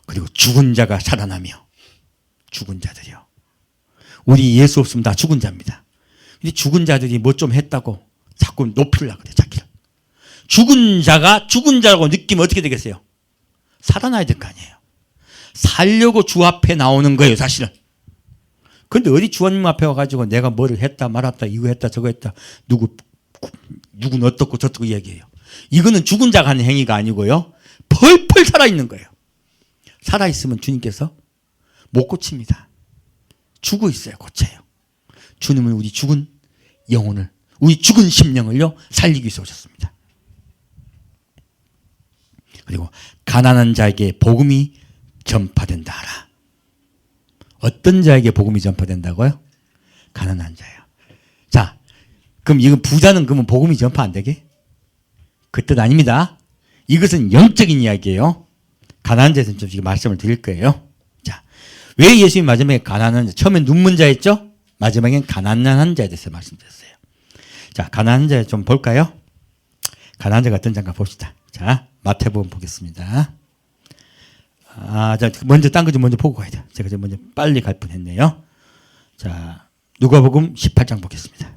Speaker 1: 그리고 죽은 자가 살아나며 죽은 자들이요. 우리 예수 없으면 다 죽은 자입니다. 근데 죽은 자들이 뭐 좀 했다고 자꾸 높이려고 그래 자기를. 죽은 자가 죽은 자라고 느끼면 어떻게 되겠어요? 살아나야 될 거 아니에요. 살려고 주 앞에 나오는 거예요 사실은. 그런데 어디 주님 앞에 와가지고 내가 뭐를 했다 말았다 이거 했다 저거 했다 누구는 어떻고 저떻고 얘기해요. 이거는 죽은 자가 하는 행위가 아니고요. 펄펄 살아있는 거예요. 살아있으면 주님께서 못 고칩니다. 죽어 있어야 고쳐요. 주님은 우리 죽은 영혼을 우리 죽은 심령을요 살리기 위해서 오셨습니다. 그리고 가난한 자에게 복음이 전파된다 하라. 어떤 자에게 복음이 전파된다고요? 가난한 자예요. 자, 그럼 이건 부자는 그러면 복음이 전파 안 되게? 그 뜻 아닙니다. 이것은 영적인 이야기예요. 가난한 자에서 좀 말씀을 드릴 거예요. 자, 왜 예수님이 마지막에 가난한 자, 처음엔 눈먼 자였죠? 마지막엔 가난한 자에 대해서 말씀드렸어요. 자, 가난한 자 좀 볼까요? 가난한 자가 어떤 자인가 봅시다. 자, 마태복음 보겠습니다. 자, 먼저 딴 거 좀 먼저 보고 가야 돼요. 제가 좀 먼저 빨리 갈 뻔했네요. 자, 누가복음 18장 보겠습니다.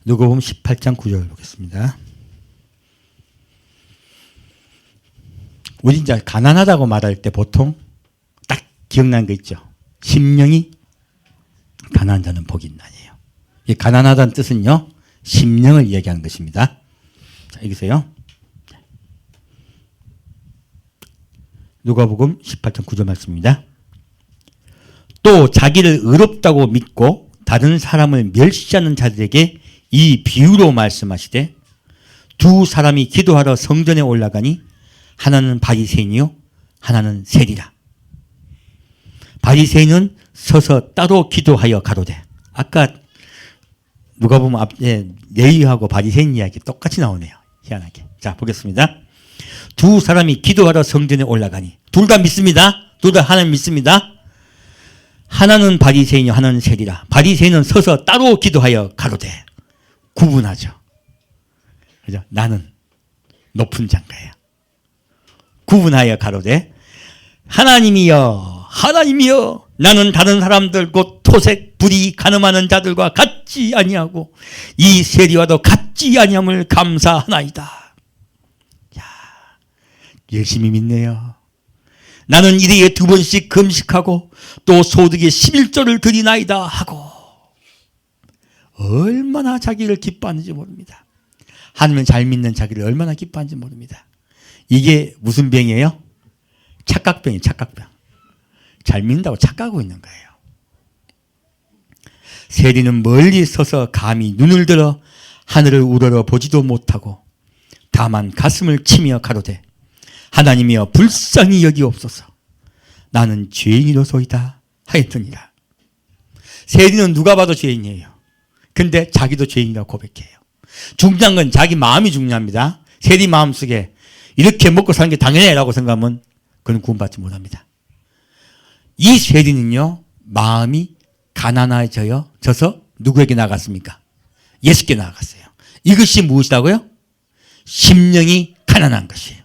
Speaker 1: 누가복음 18장 9절 보겠습니다. 우리 이제 가난하다고 말할 때 보통 딱 기억나는 거 있죠. 심령이 가난한 자는 복이 있나니에요. 이 가난하다는 뜻은요. 심령을 이야기하는 것입니다. 자, 읽으세요. 누가복음 18장 9절 말씀입니다. 또 자기를 의롭다고 믿고 다른 사람을 멸시하는 자들에게 이 비유로 말씀하시되 두 사람이 기도하러 성전에 올라가니 하나는 바리새인이요 하나는 세리라. 바리새인은 서서 따로 기도하여 가로되. 아까 누가 보면 앞에 레위하고 바리새인 이야기 똑같이 나오네요. 희한하게. 자, 보겠습니다. 두 사람이 기도하러 성전에 올라가니 둘 다 믿습니다. 둘 다 하나님 믿습니다. 하나는 바리새인이요 하나는 세리라. 바리새인은 서서 따로 기도하여 가로되. 구분하죠. 그죠? 나는 높은 자인가요? 구분하여 가로되 하나님이여 하나님이여 나는 다른 사람들 곧 토색 불의 가늠하는 자들과 같지 아니하고 이 세리와도 같지 아니함을 감사하나이다. 야, 열심히 믿네요. 나는 일일이 2번씩 금식하고 또 소득의 11조를 드리나이다 하고 얼마나 자기를 기뻐하는지 모릅니다. 하나님을 잘 믿는 자기를 얼마나 기뻐하는지 모릅니다. 이게 무슨 병이에요? 착각병이에요. 착각병. 잘 믿는다고 착각하고 있는 거예요. 세리는 멀리 서서 감히 눈을 들어 하늘을 우러러 보지도 못하고 다만 가슴을 치며 가로되 하나님이여 불쌍히 여기옵소서 나는 죄인이로소이다 하였더니라. 세리는 누가 봐도 죄인이에요. 근데 자기도 죄인이라고 고백해요. 중요한 건 자기 마음이 중요합니다. 세리 마음속에 이렇게 먹고 사는 게 당연해라고 생각하면 그는 구원받지 못합니다. 이 세리는요 마음이 가난해져서 누구에게 나갔습니까? 예수께 나갔어요. 이것이 무엇이라고요? 심령이 가난한 것이에요.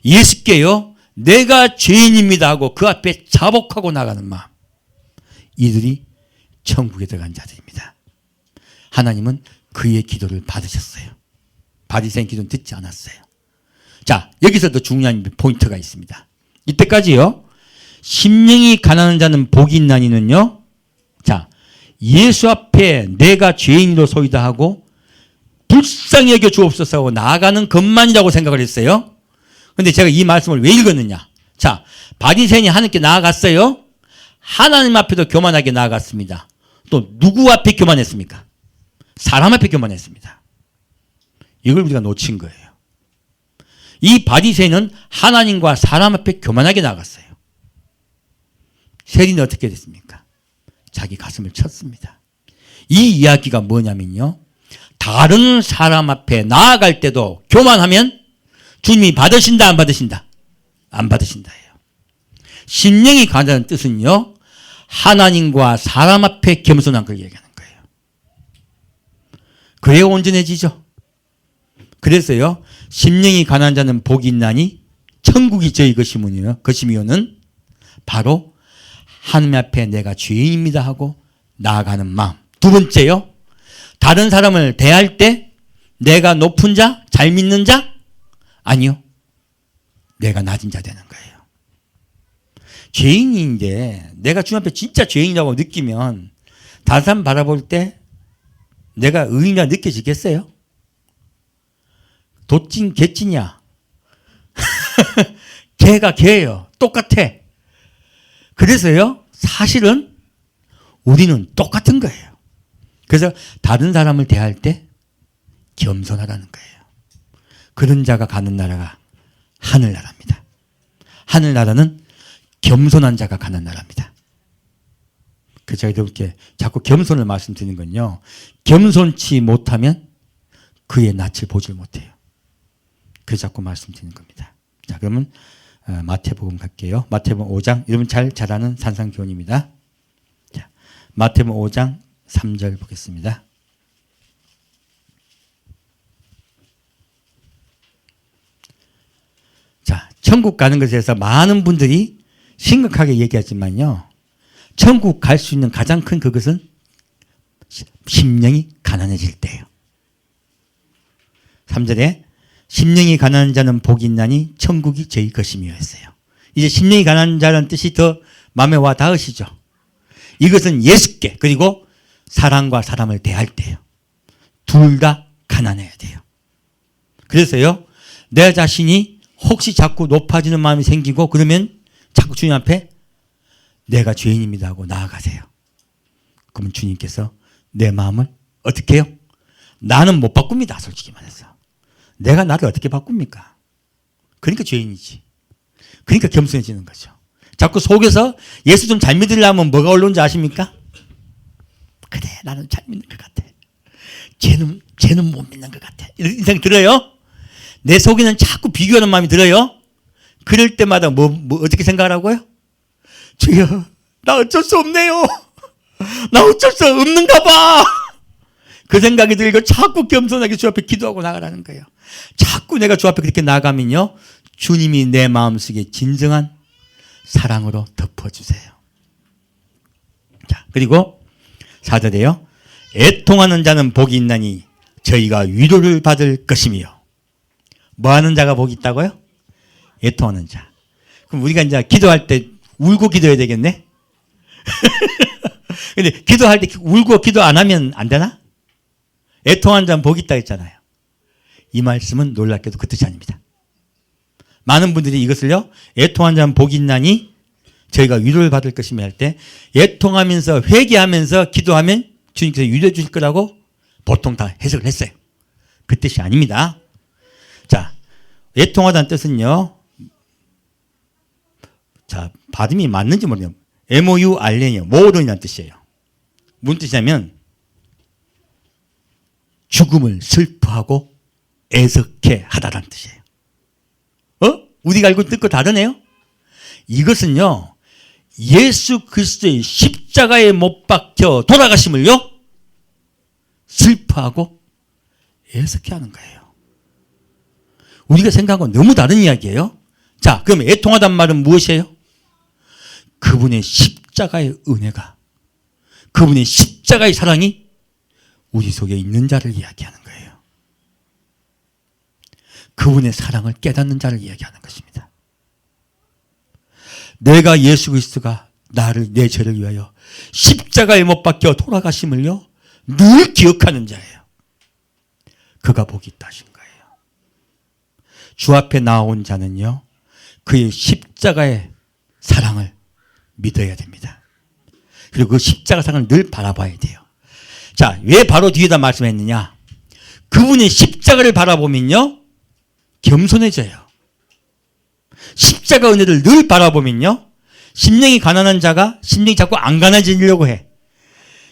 Speaker 1: 예수께요 내가 죄인입니다 하고 그 앞에 자복하고 나가는 마음, 이들이 천국에 들어간 자들입니다. 하나님은 그의 기도를 받으셨어요. 바리새인 기도는 듣지 않았어요. 자, 여기서도 중요한 포인트가 있습니다. 이때까지요 심령이 가난한 자는 복이 있나니는요, 자, 예수 앞에 내가 죄인으로소이다 하고 불쌍히 여겨 주옵소서 하고 나아가는 것만이라고 생각을 했어요. 근데 제가 이 말씀을 왜 읽었느냐? 자, 바리새인이 하나님께 나아갔어요. 하나님 앞에도 교만하게 나아갔습니다. 또 누구 앞에 교만했습니까? 사람 앞에 교만했습니다. 이걸 우리가 놓친 거예요. 이 바리새인은 하나님과 사람 앞에 교만하게 나갔어요. 세리는 어떻게 됐습니까? 자기 가슴을 쳤습니다. 이 이야기가 뭐냐면요, 다른 사람 앞에 나아갈 때도 교만하면 주님이 받으신다 안 받으신다? 안 받으신다예요. 심령이 가난한 뜻은요 하나님과 사람 앞에 겸손한 걸 얘기하는 거예요. 그래야 온전해지죠. 그래서요 심령이 가난한 자는 복이 있나니 천국이 저희 것이면은 바로 하나님 앞에 내가 죄인입니다 하고 나아가는 마음. 두 번째요, 다른 사람을 대할 때 내가 높은 자, 잘 믿는 자? 아니요, 내가 낮은 자 되는 거예요. 죄인인데 내가 주님 앞에 진짜 죄인이라고 느끼면 다른 사람 바라볼 때 내가 의인이라 느껴지겠어요? 도찐 개찐이야. 개가 개예요. 똑같아. 그래서요 사실은 우리는 똑같은 거예요. 그래서 다른 사람을 대할 때 겸손하라는 거예요. 그런 자가 가는 나라가 하늘나라입니다. 하늘나라는 겸손한 자가 가는 나라입니다. 그래서 저희들 이렇게 자꾸 겸손을 말씀드리는 건요, 겸손치 못하면 그의 낯을 보질 못해요. 그래서 자꾸 말씀드리는 겁니다. 자, 그러면 마태복음 갈게요. 마태복음 5장, 여러분 잘 아는 산상교훈입니다. 자, 마태복음 5장 3절 보겠습니다. 자, 천국 가는 것에 대해서 많은 분들이 심각하게 얘기하지만요, 천국 갈 수 있는 가장 큰 그것은 심령이 가난해질 때예요. 3절에 심령이 가난한 자는 복이 있나니 천국이 저희 것이며 했어요. 이제 심령이 가난한 자라는 뜻이 더 마음에 와 닿으시죠? 이것은 예수께, 그리고 사람과 사람을 대할 때예요. 둘 다 가난해야 돼요. 그래서요 내 자신이 혹시 자꾸 높아지는 마음이 생기고 그러면 자꾸 주님 앞에 내가 죄인입니다 하고 나아가세요. 그러면 주님께서 내 마음을 어떻게 해요? 나는 못 바꿉니다. 솔직히 말해서 내가 나를 어떻게 바꿉니까? 그러니까 죄인이지. 그러니까 겸손해지는 거죠. 자꾸 속에서 예수 좀 잘 믿으려면 뭐가 올라온지 아십니까? 그래, 나는 잘 믿는 것 같아. 쟤는 못 믿는 것 같아. 이런 생각이 들어요. 내 속에는 자꾸 비교하는 마음이 들어요. 그럴 때마다 어떻게 생각하라고요? 주여, 나 어쩔 수 없네요. 나 어쩔 수 없는가 봐. 그 생각이 들고 자꾸 겸손하게 주 앞에 기도하고 나가라는 거예요. 자꾸 내가 주 앞에 그렇게 나가면요, 주님이 내 마음속에 진정한 사랑으로 덮어주세요. 자, 그리고 4절에요. 애통하는 자는 복이 있나니 저희가 위로를 받을 것이며. 뭐 하는 자가 복이 있다고요? 애통하는 자. 그럼 우리가 이제 기도할 때 울고 기도해야 되겠네? 근데 기도할 때 울고 기도 안 하면 안 되나? 애통하는 자는 복이 있다 했잖아요. 이 말씀은 놀랍게도 그 뜻이 아닙니다. 많은 분들이 이것을요, 애통하는 자는 복이 있나니 저희가 위로를 받을 것이며 할 때, 애통하면서 회개하면서 기도하면 주님께서 위로해 주실 거라고 보통 다 해석을 했어요. 그 뜻이 아닙니다. 자, 애통하다는 뜻은요, 자, 발음이 맞는지 모르겠네요. MOURN이요. 모른이라는 뜻이에요. 무슨 뜻이냐면 죽음을 슬퍼하고 애석해 하다라는 뜻이에요. 우리가 알고 있는 뜻과 다르네요. 이것은요, 예수 그리스도의 십자가에 못 박혀 돌아가심을요, 슬퍼하고 애석해 하는 거예요. 우리가 생각한 건 너무 다른 이야기예요. 자, 그럼 애통하단 말은 무엇이에요? 그분의 십자가의 은혜가, 그분의 십자가의 사랑이 우리 속에 있는 자를 이야기하는 거예요. 그분의 사랑을 깨닫는 자를 이야기하는 것입니다. 내가 예수 그리스도가 나를, 내 죄를 위하여 십자가에 못 박혀 돌아가심을요, 늘 기억하는 자예요. 그가 복이 있다 하신 거예요. 주 앞에 나온 자는요, 그의 십자가의 사랑을 믿어야 됩니다. 그리고 그 십자가 사랑을 늘 바라봐야 돼요. 자, 왜 바로 뒤에다 말씀했느냐? 그분의 십자가를 바라보면요, 겸손해져요. 십자가 은혜를 늘 바라보면요, 심령이 가난한 자가 심령이 자꾸 안 가난해지려고 해.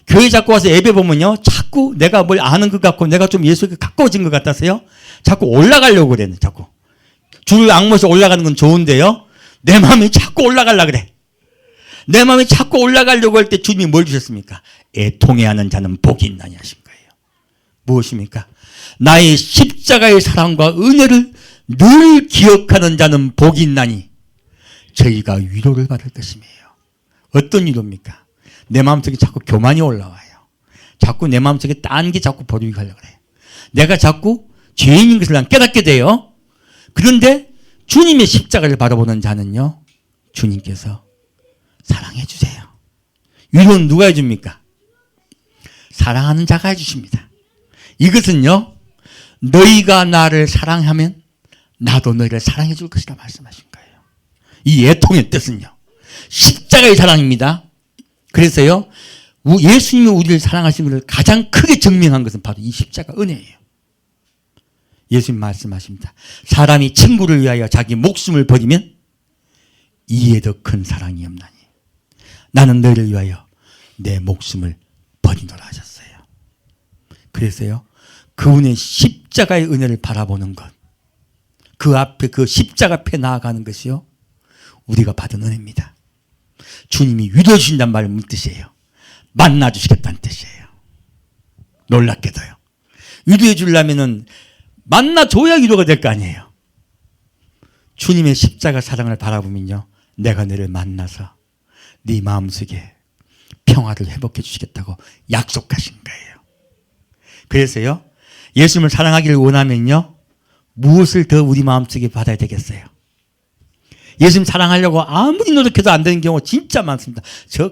Speaker 1: 교회 자꾸 와서 예배 보면요, 자꾸 내가 뭘 아는 것 같고 내가 좀 예수에게 가까워진 것 같아서요, 자꾸 올라가려고 그래. 자꾸 줄 악모서 올라가는 건 좋은데요, 내 마음이 자꾸 올라가려고 그래. 내 마음이 자꾸 올라가려고 할 때 주님이 뭘 주셨습니까? 애통해하는 자는 복이 있나니 하신 거예요. 무엇입니까? 나의 십자가의 사랑과 은혜를 늘 기억하는 자는 복이 있나니 저희가 위로를 받을 것이며. 어떤 위로입니까? 내 마음속에 자꾸 교만이 올라와요. 자꾸 내 마음속에 딴 게 자꾸 보류하려고 그래요. 내가 자꾸 죄인인 것을 난 깨닫게 돼요. 그런데 주님의 십자가를 바라보는 자는요, 주님께서 사랑해 주세요. 위로는 누가 해줍니까? 사랑하는 자가 해주십니다. 이것은요, 너희가 나를 사랑하면 나도 너희를 사랑해 줄 것이라 말씀하신 거예요. 이 애통의 뜻은요, 십자가의 사랑입니다. 그래서요, 예수님이 우리를 사랑하신 것을 가장 크게 증명한 것은 바로 이 십자가 은혜예요. 예수님 말씀하십니다. 사람이 친구를 위하여 자기 목숨을 버리면 이에 더 큰 사랑이 없나니 나는 너희를 위하여 내 목숨을 버리노라 하셨어요. 그래서요, 그분의 십자가의 은혜를 바라보는 것, 그 앞에 그 십자가 앞에 나아가는 것이요, 우리가 받은 은혜입니다. 주님이 위로해 주신다는 말은 무슨 뜻이에요? 만나 주시겠다는 뜻이에요. 놀랍게도요. 위로해 주려면은 만나 줘야 위로가 될 거 아니에요. 주님의 십자가 사랑을 바라보면요, 내가 너를 만나서 네 마음속에 평화를 회복해 주시겠다고 약속하신 거예요. 그래서요, 예수님을 사랑하기를 원하면요, 무엇을 더 우리 마음속에 받아야 되겠어요? 예수님 사랑하려고 아무리 노력해도 안 되는 경우 진짜 많습니다.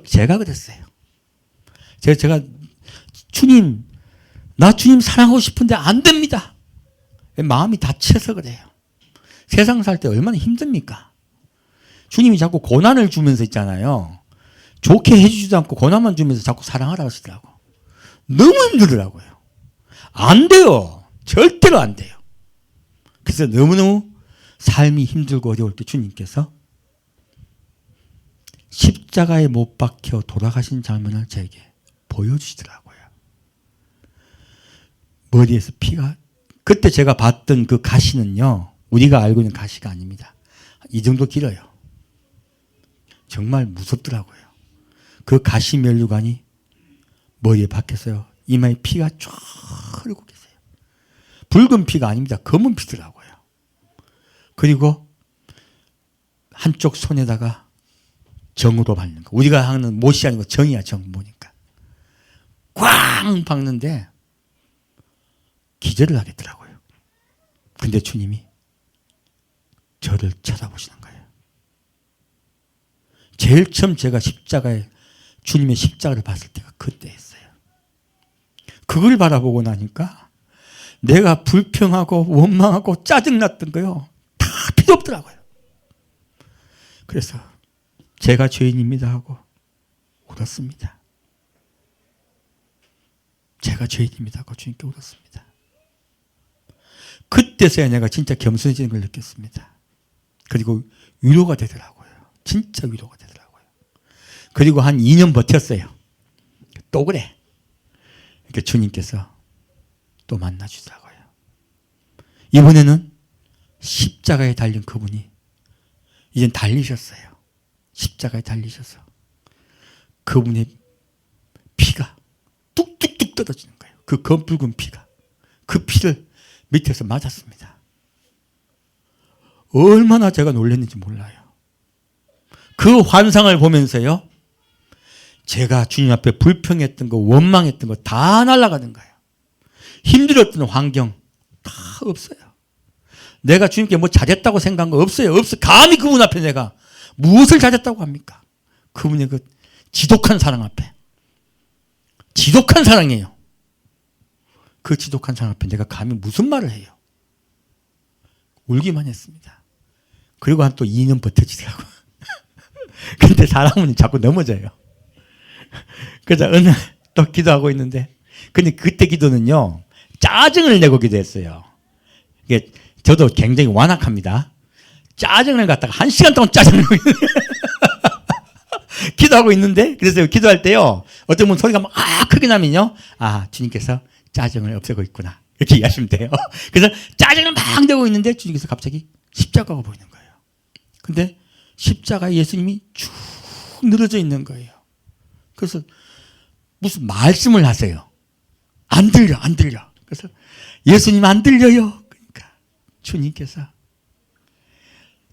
Speaker 1: 제가 그랬어요. 제가 주님, 나 주님 사랑하고 싶은데 안 됩니다. 마음이 다쳐서 그래요. 세상 살 때 얼마나 힘듭니까? 주님이 자꾸 고난을 주면서 있잖아요. 좋게 해주지도 않고 고난만 주면서 자꾸 사랑하라고 하시더라고. 너무 힘들더라고요. 안 돼요. 절대로 안 돼요. 그래서 너무너무 삶이 힘들고 어려울 때 주님께서 십자가에 못 박혀 돌아가신 장면을 제게 보여주시더라고요. 머리에서 피가, 그때 제가 봤던 그 가시는요, 우리가 알고 있는 가시가 아닙니다. 이 정도 길어요. 정말 무섭더라고요. 그 가시 면류관이 머리에 박혔어요. 이마에 피가 쫙 흐르고 계세요. 붉은 피가 아닙니다. 검은 피더라고요. 그리고 한쪽 손에다가 정으로 밟는 거. 우리가 하는 못이 아니고 정이야, 정 보니까. 꽝 박는데 기절을 하겠더라고요. 근데 주님이 저를 쳐다보시는 거예요. 제일 처음 제가 주님의 십자가를 봤을 때가 그때였어요. 그걸 바라보고 나니까 내가 불평하고 원망하고 짜증났던 거요. 다 필요 없더라고요. 그래서 제가 죄인입니다 하고 울었습니다. 제가 죄인입니다 하고 주님께 울었습니다. 그때서야 내가 진짜 겸손해지는 걸 느꼈습니다. 그리고 위로가 되더라고요. 진짜 위로가 되더라고요. 그리고 한 2년 버텼어요. 또 그래. 그러니까 주님께서 또 만나주더라고요. 이번에는 십자가에 달린 그분이 이젠 달리셨어요. 십자가에 달리셔서 그분의 피가 뚝뚝뚝 떨어지는 거예요. 그 검붉은 피가. 그 피를 밑에서 맞았습니다. 얼마나 제가 놀랐는지 몰라요. 그 환상을 보면서요, 제가 주님 앞에 불평했던 거, 원망했던 거 다 날아가는 거예요. 힘들었던 환경 다 없어요. 내가 주님께 뭐 잘했다고 생각한 거 없어요. 감히 그분 앞에 내가 무엇을 잘했다고 합니까? 그분의 그 지독한 사랑 앞에. 지독한 사랑이에요. 그 지독한 사랑 앞에 내가 감히 무슨 말을 해요? 울기만 했습니다. 그리고 한 또 2년 버텨지더라고요. 근데 사람은 자꾸 넘어져요. 그래서 어느 날 또 기도하고 있는데, 근데 그때 기도는요, 짜증을 내고 기도했어요. 이게 저도 굉장히 완악합니다. 짜증을 갖다가 1시간 동안 짜증을 내고 기도하고 있는데, 그래서 기도할 때요, 어떤 분 소리가 막 크게 나면요, 주님께서 짜증을 없애고 있구나, 이렇게 이해하시면 돼요. 그래서 짜증을 막 내고 있는데 주님께서 갑자기 십자가가 보이는 거예요. 근데 십자가에 예수님이 쭉 늘어져 있는 거예요. 그래서 무슨 말씀을 하세요. 안 들려. 그래서 예수님 안 들려요. 그러니까 주님께서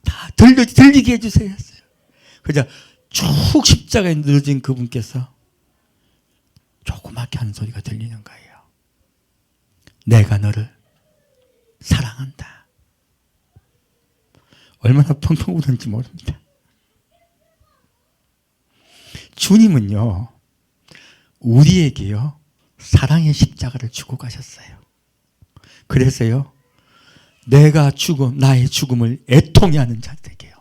Speaker 1: 다 들리게 해주세요. 그래서 쭉 십자가에 늘어진 그분께서 조그맣게 하는 소리가 들리는 거예요. 내가 너를 사랑한다. 얼마나 펑펑 우는지 모릅니다. 주님은요, 우리에게요, 사랑의 십자가를 주고 가셨어요. 그래서요, 나의 죽음을 애통해하는 자들에게요,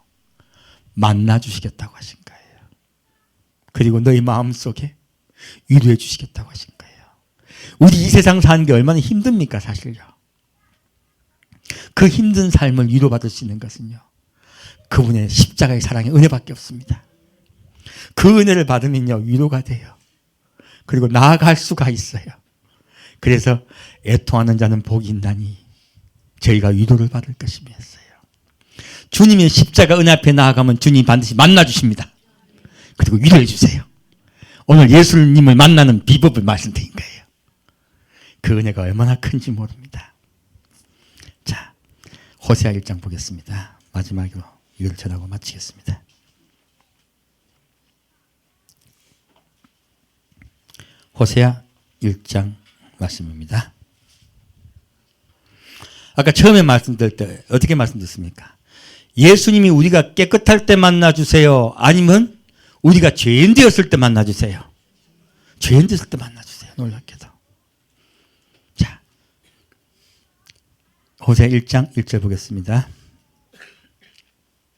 Speaker 1: 만나주시겠다고 하신 거예요. 그리고 너희 마음속에 위로해 주시겠다고 하신 거예요. 우리 이 세상 사는 게 얼마나 힘듭니까, 사실요. 그 힘든 삶을 위로받을 수 있는 것은요, 그분의 십자가의 사랑의 은혜밖에 없습니다. 그 은혜를 받으면요, 위로가 돼요. 그리고 나아갈 수가 있어요. 그래서 애통하는 자는 복이 있나니 저희가 위로를 받을 것이면서요. 주님의 십자가 은혜 앞에 나아가면 주님 반드시 만나주십니다. 그리고 위로해 주세요. 오늘 예수님을 만나는 비법을 말씀드린 거예요. 그 은혜가 얼마나 큰지 모릅니다. 자, 호세아 1장 보겠습니다. 마지막으로 이걸 전하고 마치겠습니다. 호세아 1장 말씀입니다. 아까 처음에 말씀드릴 때 어떻게 말씀드렸습니까? 예수님이 우리가 깨끗할 때 만나주세요? 아니면 우리가 죄인 되었을 때 만나주세요? 죄인 되었을 때 만나주세요. 놀랍게도. 자, 호세아 1장 1절 보겠습니다.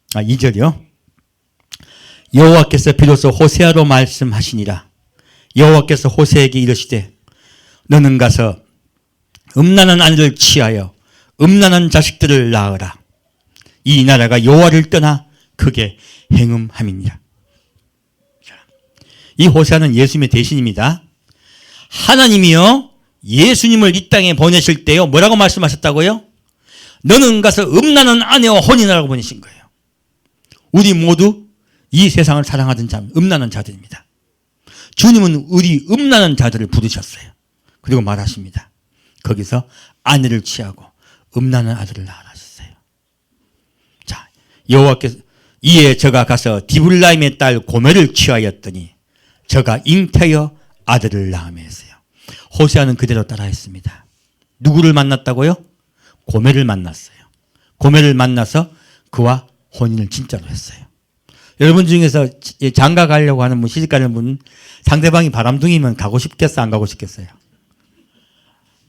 Speaker 1: 2절이요. 여호와께서 비로소 호세아로 말씀하시니라. 여호와께서 호세에게 이르시되 너는 가서 음란한 아내를 취하여 음란한 자식들을 낳으라. 이 나라가 여호와를 떠나 크게 행음함이니라. 이 호세아는 예수님의 대신입니다. 하나님이요, 예수님을 이 땅에 보내실 때요, 뭐라고 말씀하셨다고요? 너는 가서 음란한 아내와 혼인하라고 보내신 거예요. 우리 모두 이 세상을 사랑하던 자, 음란한 자들입니다. 주님은 우리 음란한 자들을 부르셨어요. 그리고 말하십니다. 거기서 아내를 취하고 음란한 아들을 낳으라 하셨어요. 자, 여호와께서 이에 저가 가서 디블라임의 딸 고멜을 취하였더니 저가 잉태하여 아들을 낳으며 했어요. 호세아는 그대로 따라했습니다. 누구를 만났다고요? 고멜을 만났어요. 고멜을 만나서 그와 혼인을 진짜로 했어요. 여러분 중에서 장가 가려고 하는 분, 시집 가려는 분, 상대방이 바람둥이면 가고 싶겠어, 안 가고 싶겠어요?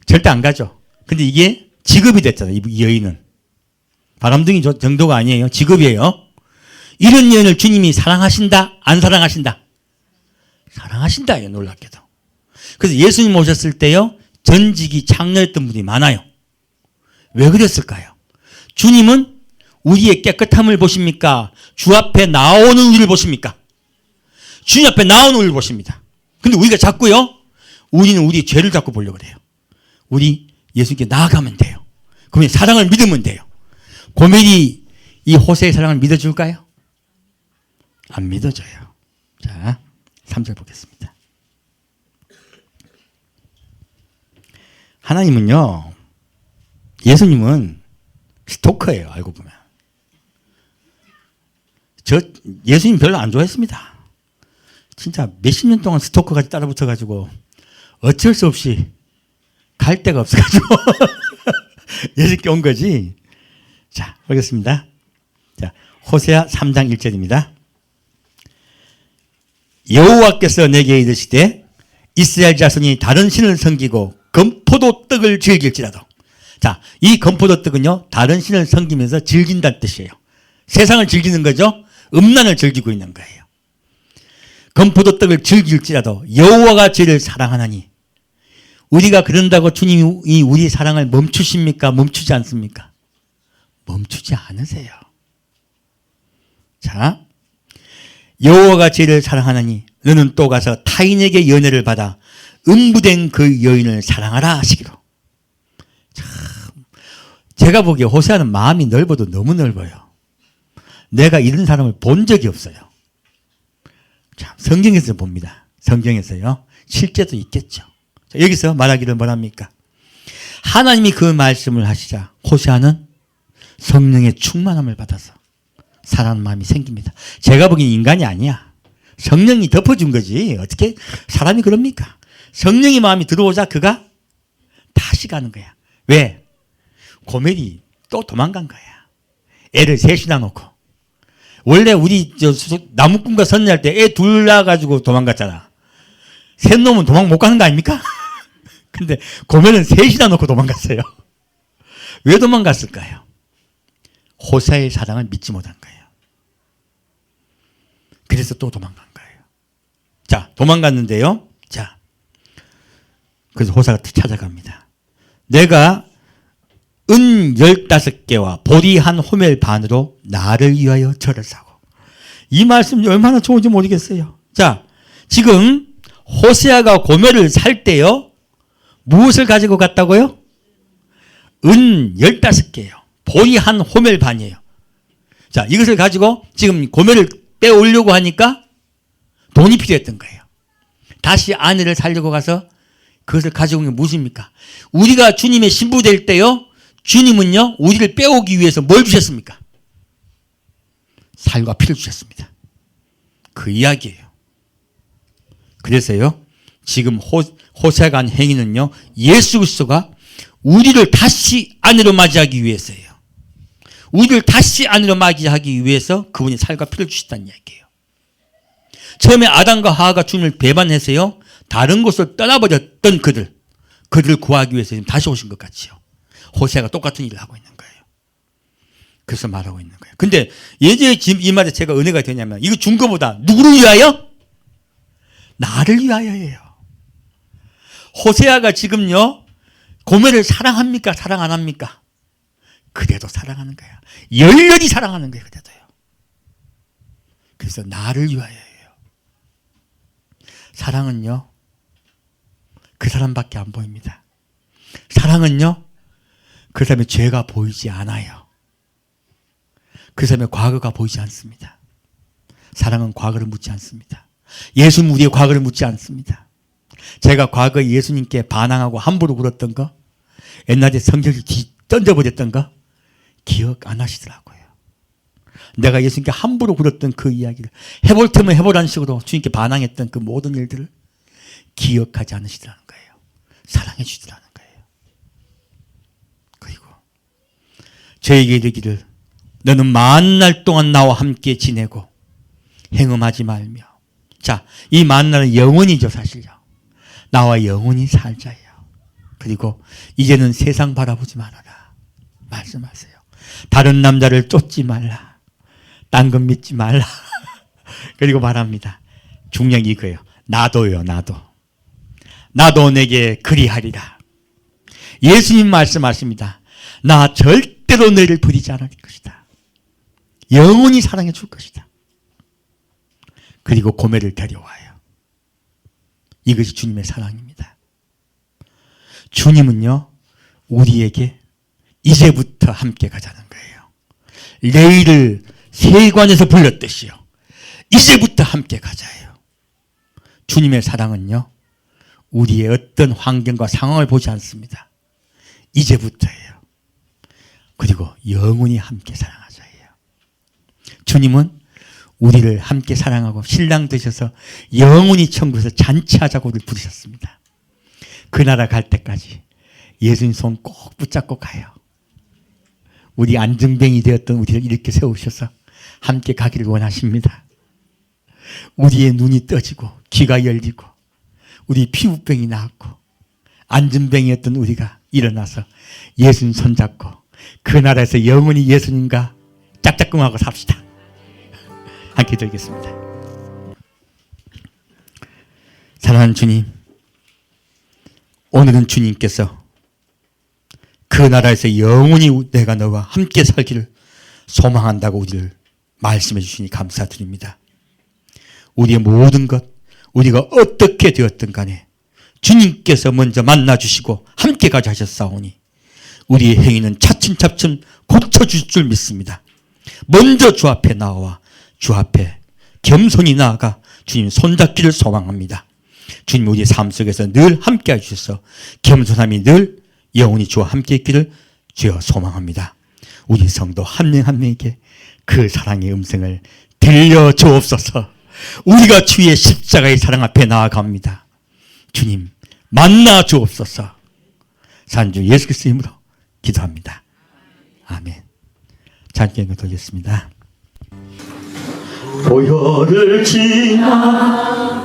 Speaker 1: 절대 안 가죠. 근데 이게 직업이 됐잖아요, 이 여인은. 바람둥이 정도가 아니에요. 직업이에요. 이런 여인을 주님이 사랑하신다? 안 사랑하신다? 사랑하신다요, 놀랍게도. 그래서 예수님 오셨을 때요, 전직이 창녀였던 분이 많아요. 왜 그랬을까요? 주님은 우리의 깨끗함을 보십니까? 주 앞에 나오는 우리를 보십니까? 주님 앞에 나오는 우리를 보십니다. 근데 우리가 자꾸요, 우리는 우리의 죄를 자꾸 보려고 그래요. 우리 예수님께 나아가면 돼요. 그러면 사랑을 믿으면 돼요. 고멜이 이 호세의 사랑을 믿어줄까요? 안 믿어져요. 자, 3절 보겠습니다. 하나님은요, 예수님은 스토커예요, 알고 보면. 예수님 별로 안 좋아했습니다. 진짜 몇십 년 동안 스토커까지 따라 붙어가지고 어쩔 수 없이 갈 데가 없어가지고 예수님께 온 거지. 자, 보겠습니다. 자, 호세아 3장 1절입니다. 여호와께서 내게 이르시되 이스라엘 자손이 다른 신을 섬기고 건포도 떡을 즐길지라도. 자, 이 건포도 떡은요, 다른 신을 섬기면서 즐긴다는 뜻이에요. 세상을 즐기는 거죠. 음란을 즐기고 있는 거예요. 건포도 떡을 즐길지라도 여호와가 죄를 사랑하나니. 우리가 그런다고 주님이 우리 사랑을 멈추십니까? 멈추지 않습니까? 멈추지 않으세요. 자, 여호와가 죄를 사랑하나니 너는 또 가서 타인에게 연애를 받아 음부된 그 여인을 사랑하라 하시기로. 참, 제가 보기에 호세아는 마음이 넓어도 너무 넓어요. 내가 이런 사람을 본 적이 없어요. 참, 성경에서 봅니다. 성경에서요. 실제도 있겠죠. 자, 여기서 말하기를 뭐랍니까? 하나님이 그 말씀을 하시자 호세아는 성령의 충만함을 받아서 사랑하는 마음이 생깁니다. 제가 보기엔 인간이 아니야. 성령이 덮어준 거지. 어떻게 사람이 그럽니까? 성령의 마음이 들어오자 그가 다시 가는 거야. 왜? 고멜이 또 도망간 거야. 애를 셋이나 놓고. 원래 우리 나무꾼과 선녀할 때 애 둘 낳아가지고 도망갔잖아. 셋 놈은 도망 못 가는 거 아닙니까? 근데 고멜은 셋이나 놓고 도망갔어요. 왜 도망갔을까요? 호세아의 사랑을 믿지 못한 거예요. 그래서 또 도망간 거예요. 자, 도망갔는데요. 자, 그래서 호세아가 찾아갑니다. 내가 은 15개와 보리 한 호멜 반으로 나를 위하여 절을 사고. 이 말씀이 얼마나 좋은지 모르겠어요. 자, 지금 호세아가 고멜을 살 때요, 무엇을 가지고 갔다고요? 은 15개요. 보리 한 호멜 반이에요. 자, 이것을 가지고 지금 고멜을 빼오려고 하니까 돈이 필요했던 거예요. 다시 아내를 살려고 가서 그것을 가지고 온 게 무엇입니까? 우리가 주님의 신부 될 때요, 주님은요, 우리를 빼오기 위해서 뭘 주셨습니까? 살과 피를 주셨습니다. 그 이야기예요. 그래서요, 지금 호세아가 한 행위는요, 예수 그리스도가 우리를 다시 아내로 맞이하기 위해서예요. 우리를 다시 아내로 맞이하기 위해서 그분이 살과 피를 주셨다는 이야기예요. 처음에 아담과 하와가 주님을 배반해서요, 다른 곳을 떠나버렸던 그들을 구하기 위해서 지금 다시 오신 것 같지요. 호세아가 똑같은 일을 하고 있는 거예요. 그래서 말하고 있는 거예요. 근데 예전에 지금 이 말에 제가 은혜가 되냐면, 이거 준 거보다 누구를 위하여? 나를 위하여예요. 호세아가 지금요, 고멜을 사랑합니까? 사랑 안 합니까? 그래도 사랑하는 거야. 열렬히 사랑하는 거예요. 그래도요. 그래서 나를 위하여예요. 사랑은요, 그 사람밖에 안 보입니다. 사랑은요, 그 사람의 죄가 보이지 않아요. 그 사람의 과거가 보이지 않습니다. 사랑은 과거를 묻지 않습니다. 예수는 우리의 과거를 묻지 않습니다. 제가 과거에 예수님께 반항하고 함부로 굴었던 거, 옛날에 성경을 던져버렸던 거 기억 안 하시더라고요. 내가 예수님께 함부로 굴었던 그 이야기를 해볼 테면 해보라는 식으로 주님께 반항했던 그 모든 일들을 기억하지 않으시더라는 거예요. 사랑해 주시더라는 거예요. 그리고 저에게 이르기를 너는 만날 동안 나와 함께 지내고 행음하지 말며. 자, 이 만날은 영원이죠, 사실요. 나와 영원히 살자요. 그리고 이제는 세상 바라보지 말아라 말씀하세요. 다른 남자를 쫓지 말라. 딴 건 믿지 말라. 그리고 말합니다. 중요한 이거예요. 나도요, 나도 내게 그리하리라. 예수님 말씀하십니다. 나 절대로 너희를 버리지 않을 것이다. 영원히 사랑해 줄 것이다. 그리고 고매를 데려와요. 이것이 주님의 사랑입니다. 주님은요, 우리에게 이제부터 함께 가자는 거예요. 레위를 세관에서 불렀듯이요. 이제부터 함께 가자예요. 주님의 사랑은요, 우리의 어떤 환경과 상황을 보지 않습니다. 이제부터예요. 그리고 영원히 함께 사랑하자예요. 주님은 우리를 함께 사랑하고 신랑 되셔서 영원히 천국에서 잔치하자고 우리를 부르셨습니다. 그 나라 갈 때까지 예수님 손 꼭 붙잡고 가요. 우리 안증뱅이 되었던 우리를 이렇게 세우셔서 함께 가기를 원하십니다. 우리의 눈이 떠지고 귀가 열리고 우리 피부병이 나았고 안증뱅이였던 우리가 일어나서 예수님 손잡고 그 나라에서 영원히 예수님과 짝짝꿍하고 삽시다. 함께 드리겠습니다. 사랑하는 주님, 오늘은 주님께서 그 나라에서 영원히 내가 너와 함께 살기를 소망한다고 우리를 말씀해 주시니 감사드립니다. 우리의 모든 것, 우리가 어떻게 되었든 간에 주님께서 먼저 만나주시고 함께 가자 하셨사오니 우리의 행위는 차츰차츰 고쳐줄 줄 믿습니다. 먼저 주 앞에 나와 주 앞에 겸손히 나아가 주님 손잡기를 소망합니다. 주님 우리의 삶 속에서 늘 함께 해주셔서 겸손함이 늘 영원히 주와 함께 있기를 주여 소망합니다. 우리 성도 한 명 한 명에게 그 사랑의 음성을 들려주옵소서. 우리가 주의 십자가의 사랑 앞에 나아갑니다. 주님 만나 주옵소서. 산주 예수 그리스도 이름으로 기도합니다. 아멘. 잠깐 기도하겠습니다. 보혈을 지나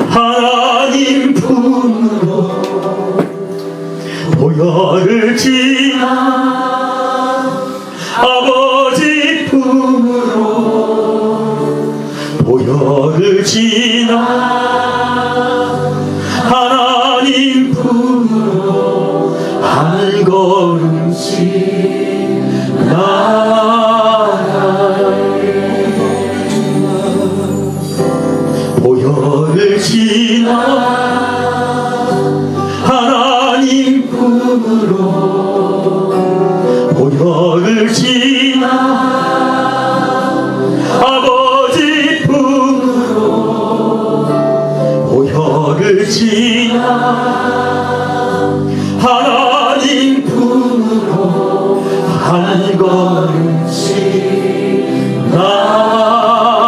Speaker 1: 하나님 품으로 보혈을 지나 아버지 품으로 보혈을 지나 하나님 품으로 한 걸음씩 나아가리 보혈을 지나 하나님 품으로 보혈을 지나 아버지 품으로 보혈을 지나 하나님 품으로 한 걸음씩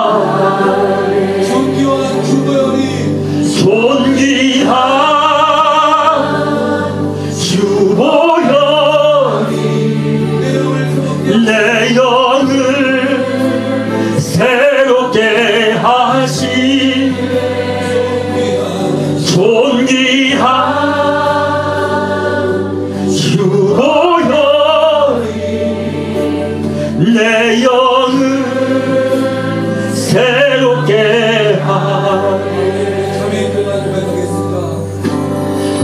Speaker 1: 나아가리 존귀한 주보혈이 존귀한 주보혈이 내 영을 새롭게 하시 존귀한 주보혈이 내 영을 새롭게 하리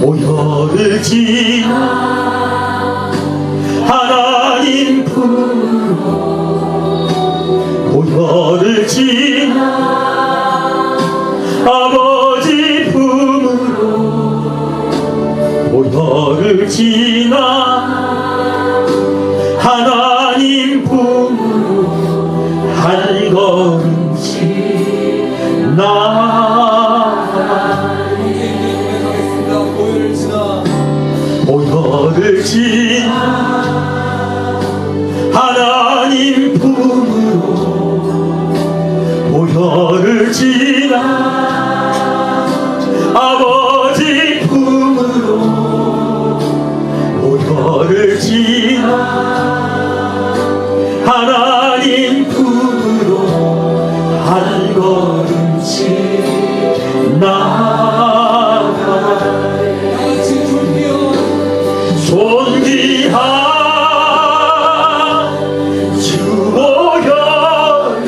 Speaker 1: 보혈을 지나 하나님 품으로 보혈을 지나 아버지 품으로 보혈을 지나 하나님 품으로 한 걸음씩 나아가리 모여를 지나 하나님 품으로 모여를 지나 아버지 품으로 모여를 지나 하나님 품으로 한 걸음씩 나아가 존귀한 주 모여리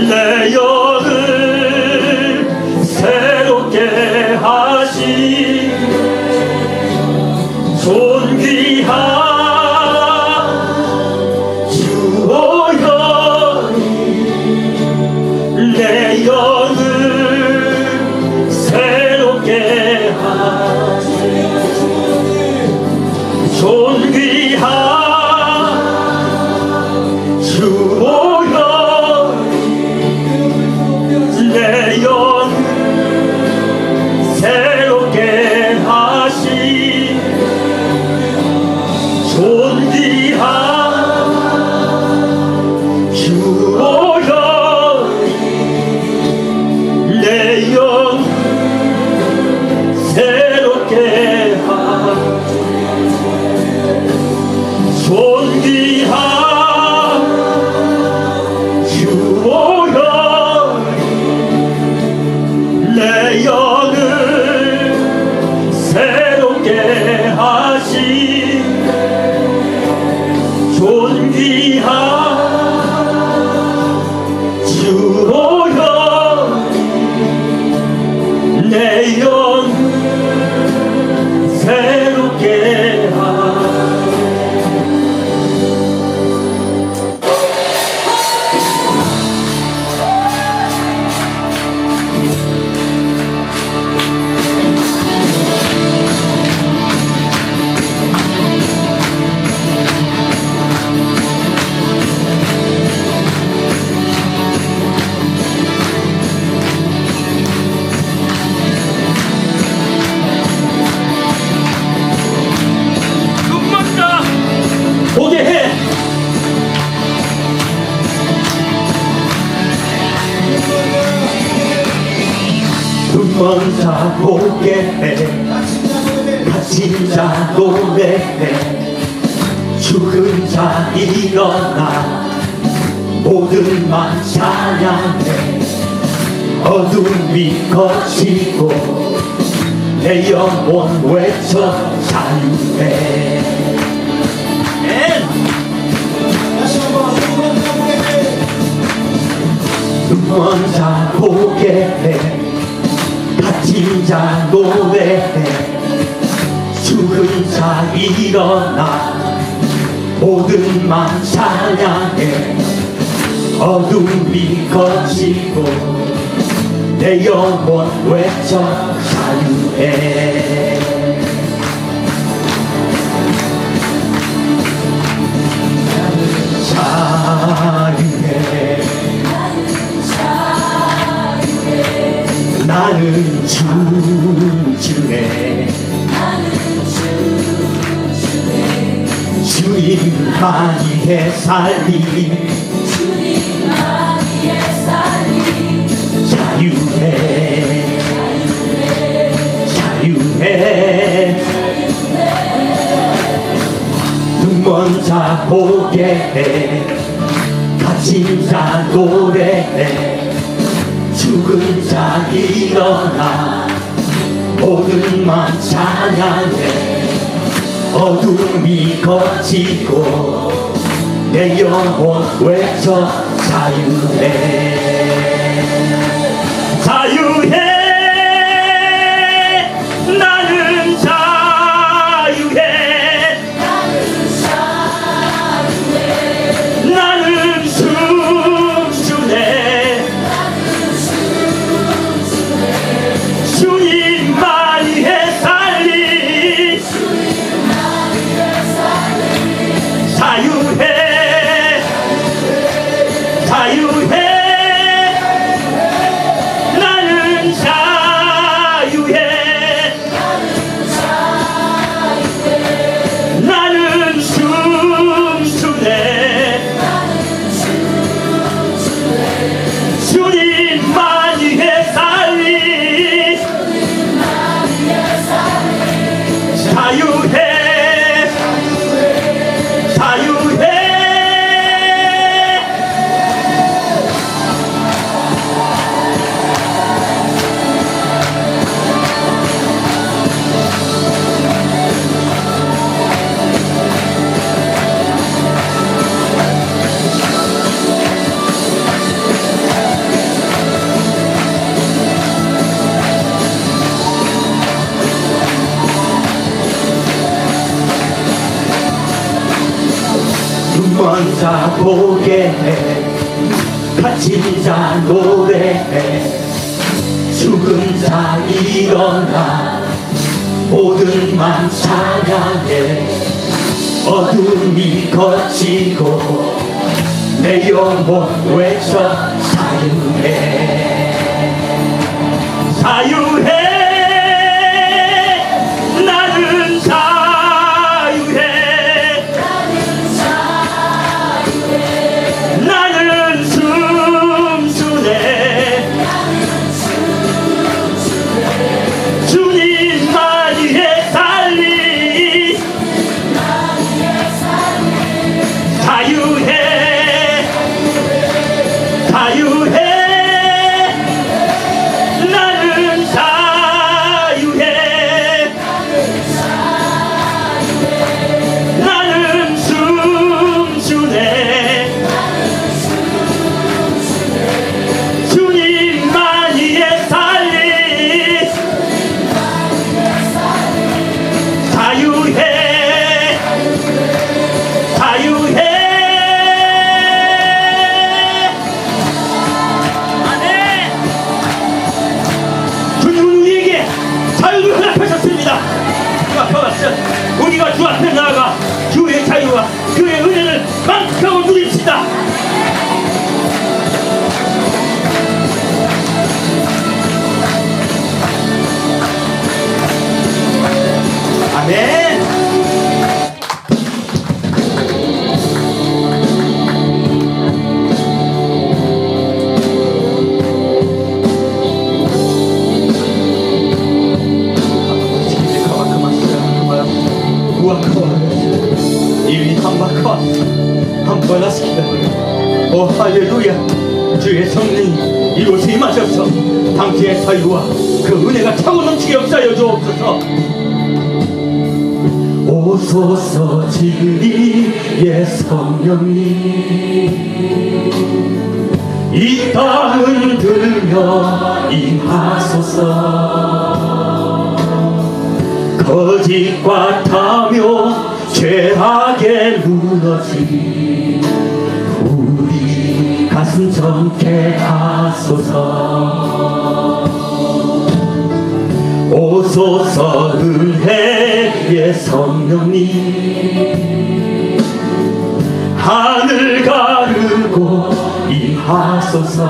Speaker 1: 내 영을 새롭게 하시 존귀한 내 영을 새롭게 하시 존귀한 주 모여리 내 영을 새롭게 하시 존귀한 주 모여리 내 영 새롭게 하시 존귀한 주 모여리 내 영을 새롭게 하시 존귀한 주 모여리 내 영 새롭게 하시 보게 해. 눈먼 자 보게 해. 갇힌 자 노래해. 죽은 자 일어나. 모든 만 찬양해. 어둠이 거치고 내 영혼 외쳐 자유해. 눈먼 자 보게 해. 갇힌 자 노래해. 죽은 자 일어나. 모든 맘 찬양해. 어둠이 거치고 내 영혼 외쳐 자유해. 자유해. 나는 춤추네. 주님만이 해 살리. 자유해. 자유해. 눈먼 자 보게 해. 갇힌 자 노래해. 죽은 자 일어나. 모든 맘 찬양해. 어둠이 거치고 내 영혼 외쳐 자유해. 자유해. 나는 자유해. 나는 춤추네. 주님만이 해 살리. 자유해. 자유해.
Speaker 2: 보게 해. 갇힌 자 노래해. 죽은 자 일어나. 모든 맘 찬양해. 어둠이 거치고 내 영혼 외쳐 자유해. 자유해. 나는 자유해. 나는 숨쉬네. 주님만 위해 살리. 자유해. 자유해. 나는 자유해. 나는 숨쉬네. 주님만 위해 살리. 자유해. 자유해. 아멘. 주님은 우리에게 자유를 허락하셨습니다. 우리가 주 앞에 나아가 주의 자유와 그의 은혜를 만끽하고 누립시다. 아멘. 오 할렐루야. 주의 성령 이곳에 임하셔서 당신의 자유와 그 은혜가 차고 넘치게 역사하여 주옵소서. 오소서 진리의 성령님 이 땅을 들며 임하소서. 거짓과 타며 죄악에 무너진 우리 가슴 젊게 하소서. 오소서 은혜의 성령님 하늘 가르고 임하소서.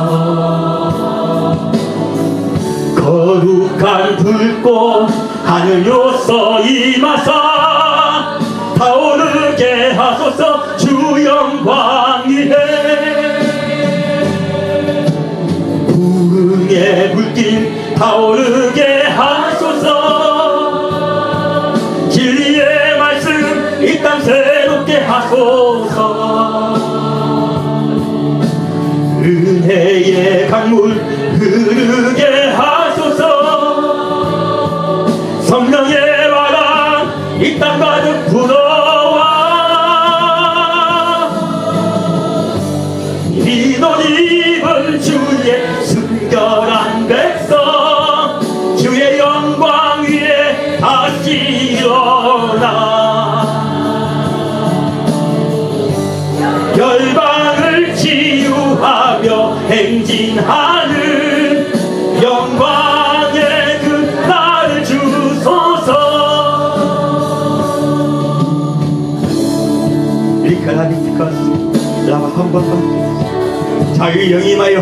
Speaker 2: 거룩한 불꽃 하늘 요서 임하사 타오르게 하소서. 주 영광 위에 부흥의 불길 타오르게 하소서. 진리의 말씀 이 땅 새롭게 하소서. 은혜의 강물 흐르게 하소서. 성령의 바람 이 땅 가득 불어와 흰옷 입은 주의 순결한 백성 주의 영광 위에 다시 일어나 열방을 치유하며 행진하는 영광의 그 날을 주소서. 리카라니티카스 라바함바바 자유의 영이 임하여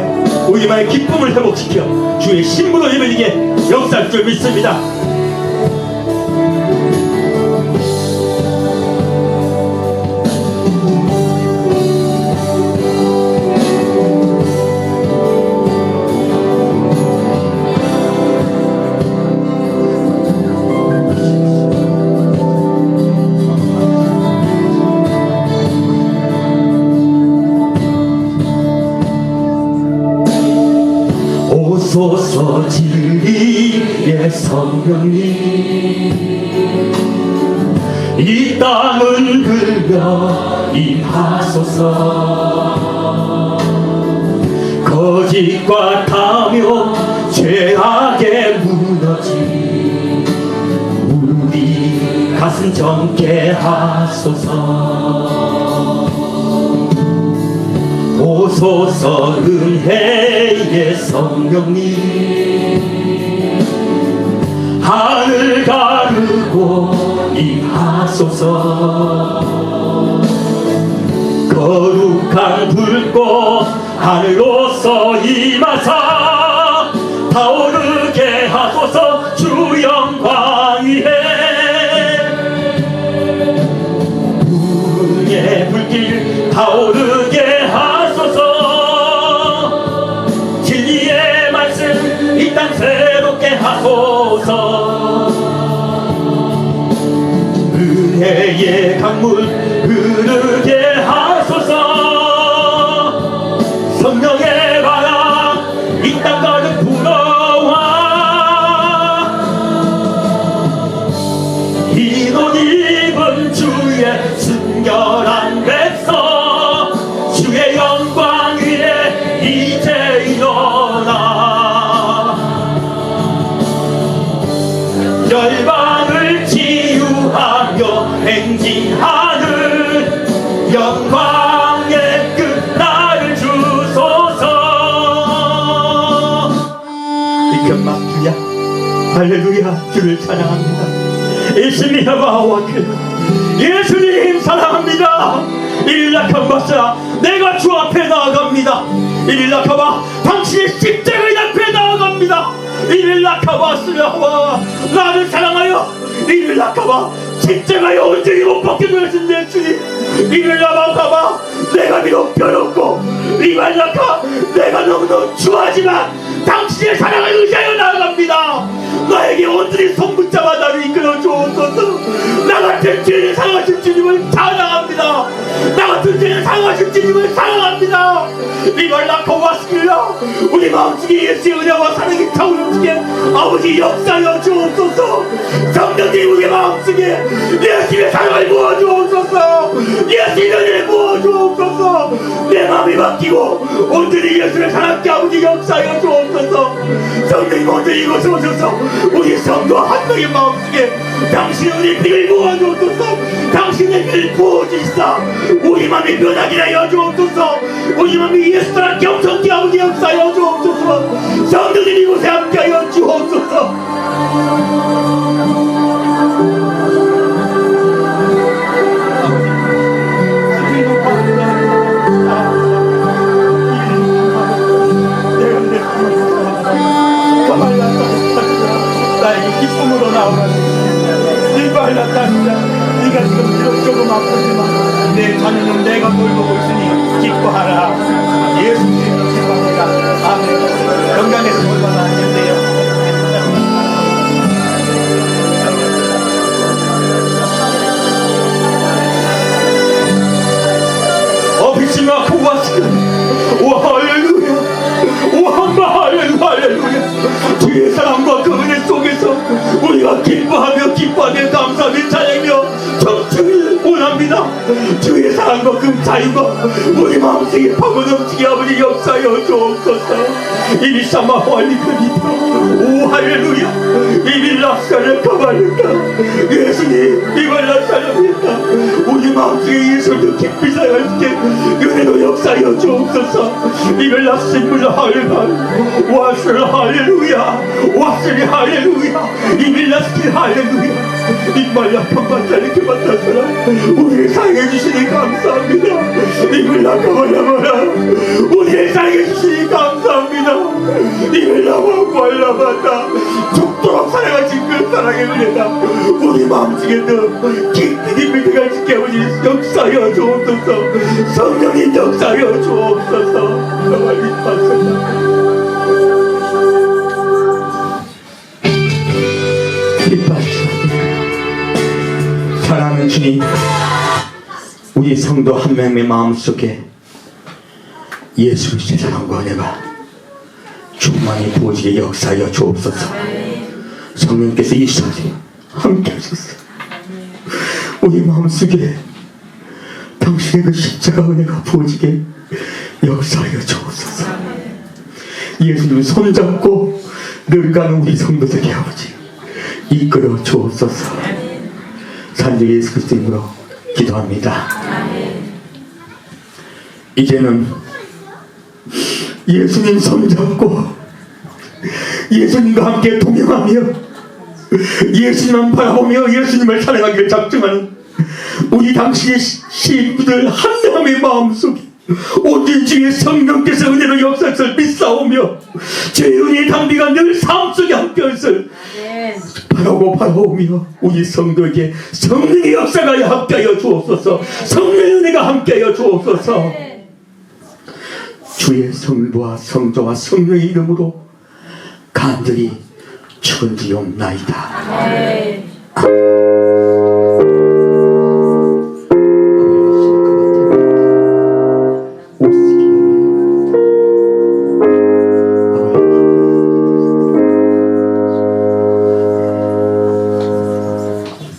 Speaker 2: 우리만의 기쁨을 회복시켜 주의 신부로 예배드리게 역사할 줄 믿습니다. 오소서 진리의 성령님 이 땅은 들며 임하소서. 거짓과 타며 죄악에 무너진 우리 가슴 젊게 하소서. 오소서 은혜의 성령님 하늘 가르고 임하소서 거룩한 불꽃 하늘로서 임하사 타오르게 하소서 주 영광 위에 불의 불길 타오르게 하소서 진리의 말씀 이 땅 새롭게 하소서 은혜의 강물 흐르게 하소서 성령의 바람 이 땅 가득 불어와 흰 옷 입은 주의 순결한 백성 주의 영광 위에 이제 일어나 열방을 치유하며 행진하는 영광의 끝 나를 주소서 이견만 주야 할렐루야 주를 찬양합니다 예수님 아와케 예수님 사랑합니다 일락한 것이라 내가 주 앞에 나아갑니다 일락하바 당신의 십자가의 앞에 나아갑니다 일락하바 쓰라와 나를 사랑하여 일락하바 십자가에 온전히 못 박혀 놓으신 내 주님 일락하바 내가 비록 벼렸고 리발라카 내가 너무너무 추하지만 당신의 사랑을 의지하여 나아갑니다 나에게 온전히 손붙잡아 나를 이끌어 주옵소서 나 같은 죄를 사랑하신 주님을 찬양합니다 나 같은 죄를 사랑하신 주님을 사랑합니다 리발라카 와스킬라 우리 마음속에 예수의 은혜와 사랑이 타오르게 아버지 역사여 주옵소서 성령님 우리 마음속에 예수의 사랑을 부어주옵소서 예수의 은혜를 부어주옵소서 내 마음이 바뀌고 온전히 예수를 사랑하게 아버지 역사여 주옵소서 성령님 온전히 이곳에 오셔서 우리 성도 한 명의 마음속에 당신의 우리 피를 부어주옵소서 당신의 피를 부어주시사 우리 마음이 변하게 하여 주옵소서 우리 마음이 예수를 경성케 아버지 역사여 주옵소서 성령님 이곳에 함께하여 주옵소서 나에게 기쁨으로 나오라는 일발났다니까 네가 지금 비록 조금 아프지만 내 자녀는 내가 돌보고 있으니 기뻐하라 예수님의 기뻐하라 아멘 건강해서 돌봐라 하는데요 어비치마 고와스크 오 할렐루야 오 할렐루야 주의 사랑과 그 은혜 속에서 우리가 기뻐하며 감사하며 찬양하며 청춘을 원합니다 주의 사랑과 그 자유가 우리 마음속에 파고넘치게 아버지 역사여 주옵소서 이리샤마 활리크니다 오 할렐루야 이빌락사를 가발했다 예수님 이발락사를 우리 마음속에 예수를 깊이 사랑할게 은혜로 역사여 주옵소서 이빌락신물 할렐루야 와슬 할렐루야 와슬이 할렐루야 이빌락신 할렐루야 이말락한 반자리게 만나서라 우리를 사랑해 주시니 감사합니다 이빌락하발라마라 우리를 사랑해 주시니 감사합니다 이빌락하발라마다 죽도록 사랑하신 그 사랑의 은혜가 우리 마음속에 더 깊이 믿어갈 수 있게 아버지 역사여 주옵소서 성령님 역사여 주옵소서 가만히 있습니다 사랑하는 주님 우리 성도 한 명의 마음속에 예수 그리스도의 사랑과 은혜가 충만히 부어지게 역사하여 주옵소서 성령께서 이 시간에 함께 하소서 우리 마음속에 당신의 그 십자가 은혜가 부어지게 역사하여 주옵소서 예수님 손잡고 늘 가는 우리 성도들의 아버지 이끌어 주옵소서 산적 예수 그리스도 이름으로 기도합니다. 이제는 예수님 손잡고 예수님과 함께 동행하며 예수님만 바라보며 예수님을 사랑하기를 작정하는 우리 당시의 시인들 한 명의 마음속에 오직 주의 성령께서 은혜로 역사를 믿사오며 주의 은혜의 담비가 늘 삶속에 함께할을 바라보며 우리 성도에게 성령의 역사가 함께하여 주옵소서. 성령의 은혜가 함께하여 주옵소서. 주의 성부와 성자와 성령의 이름으로 간절히 축원드리옵나이다. 아멘.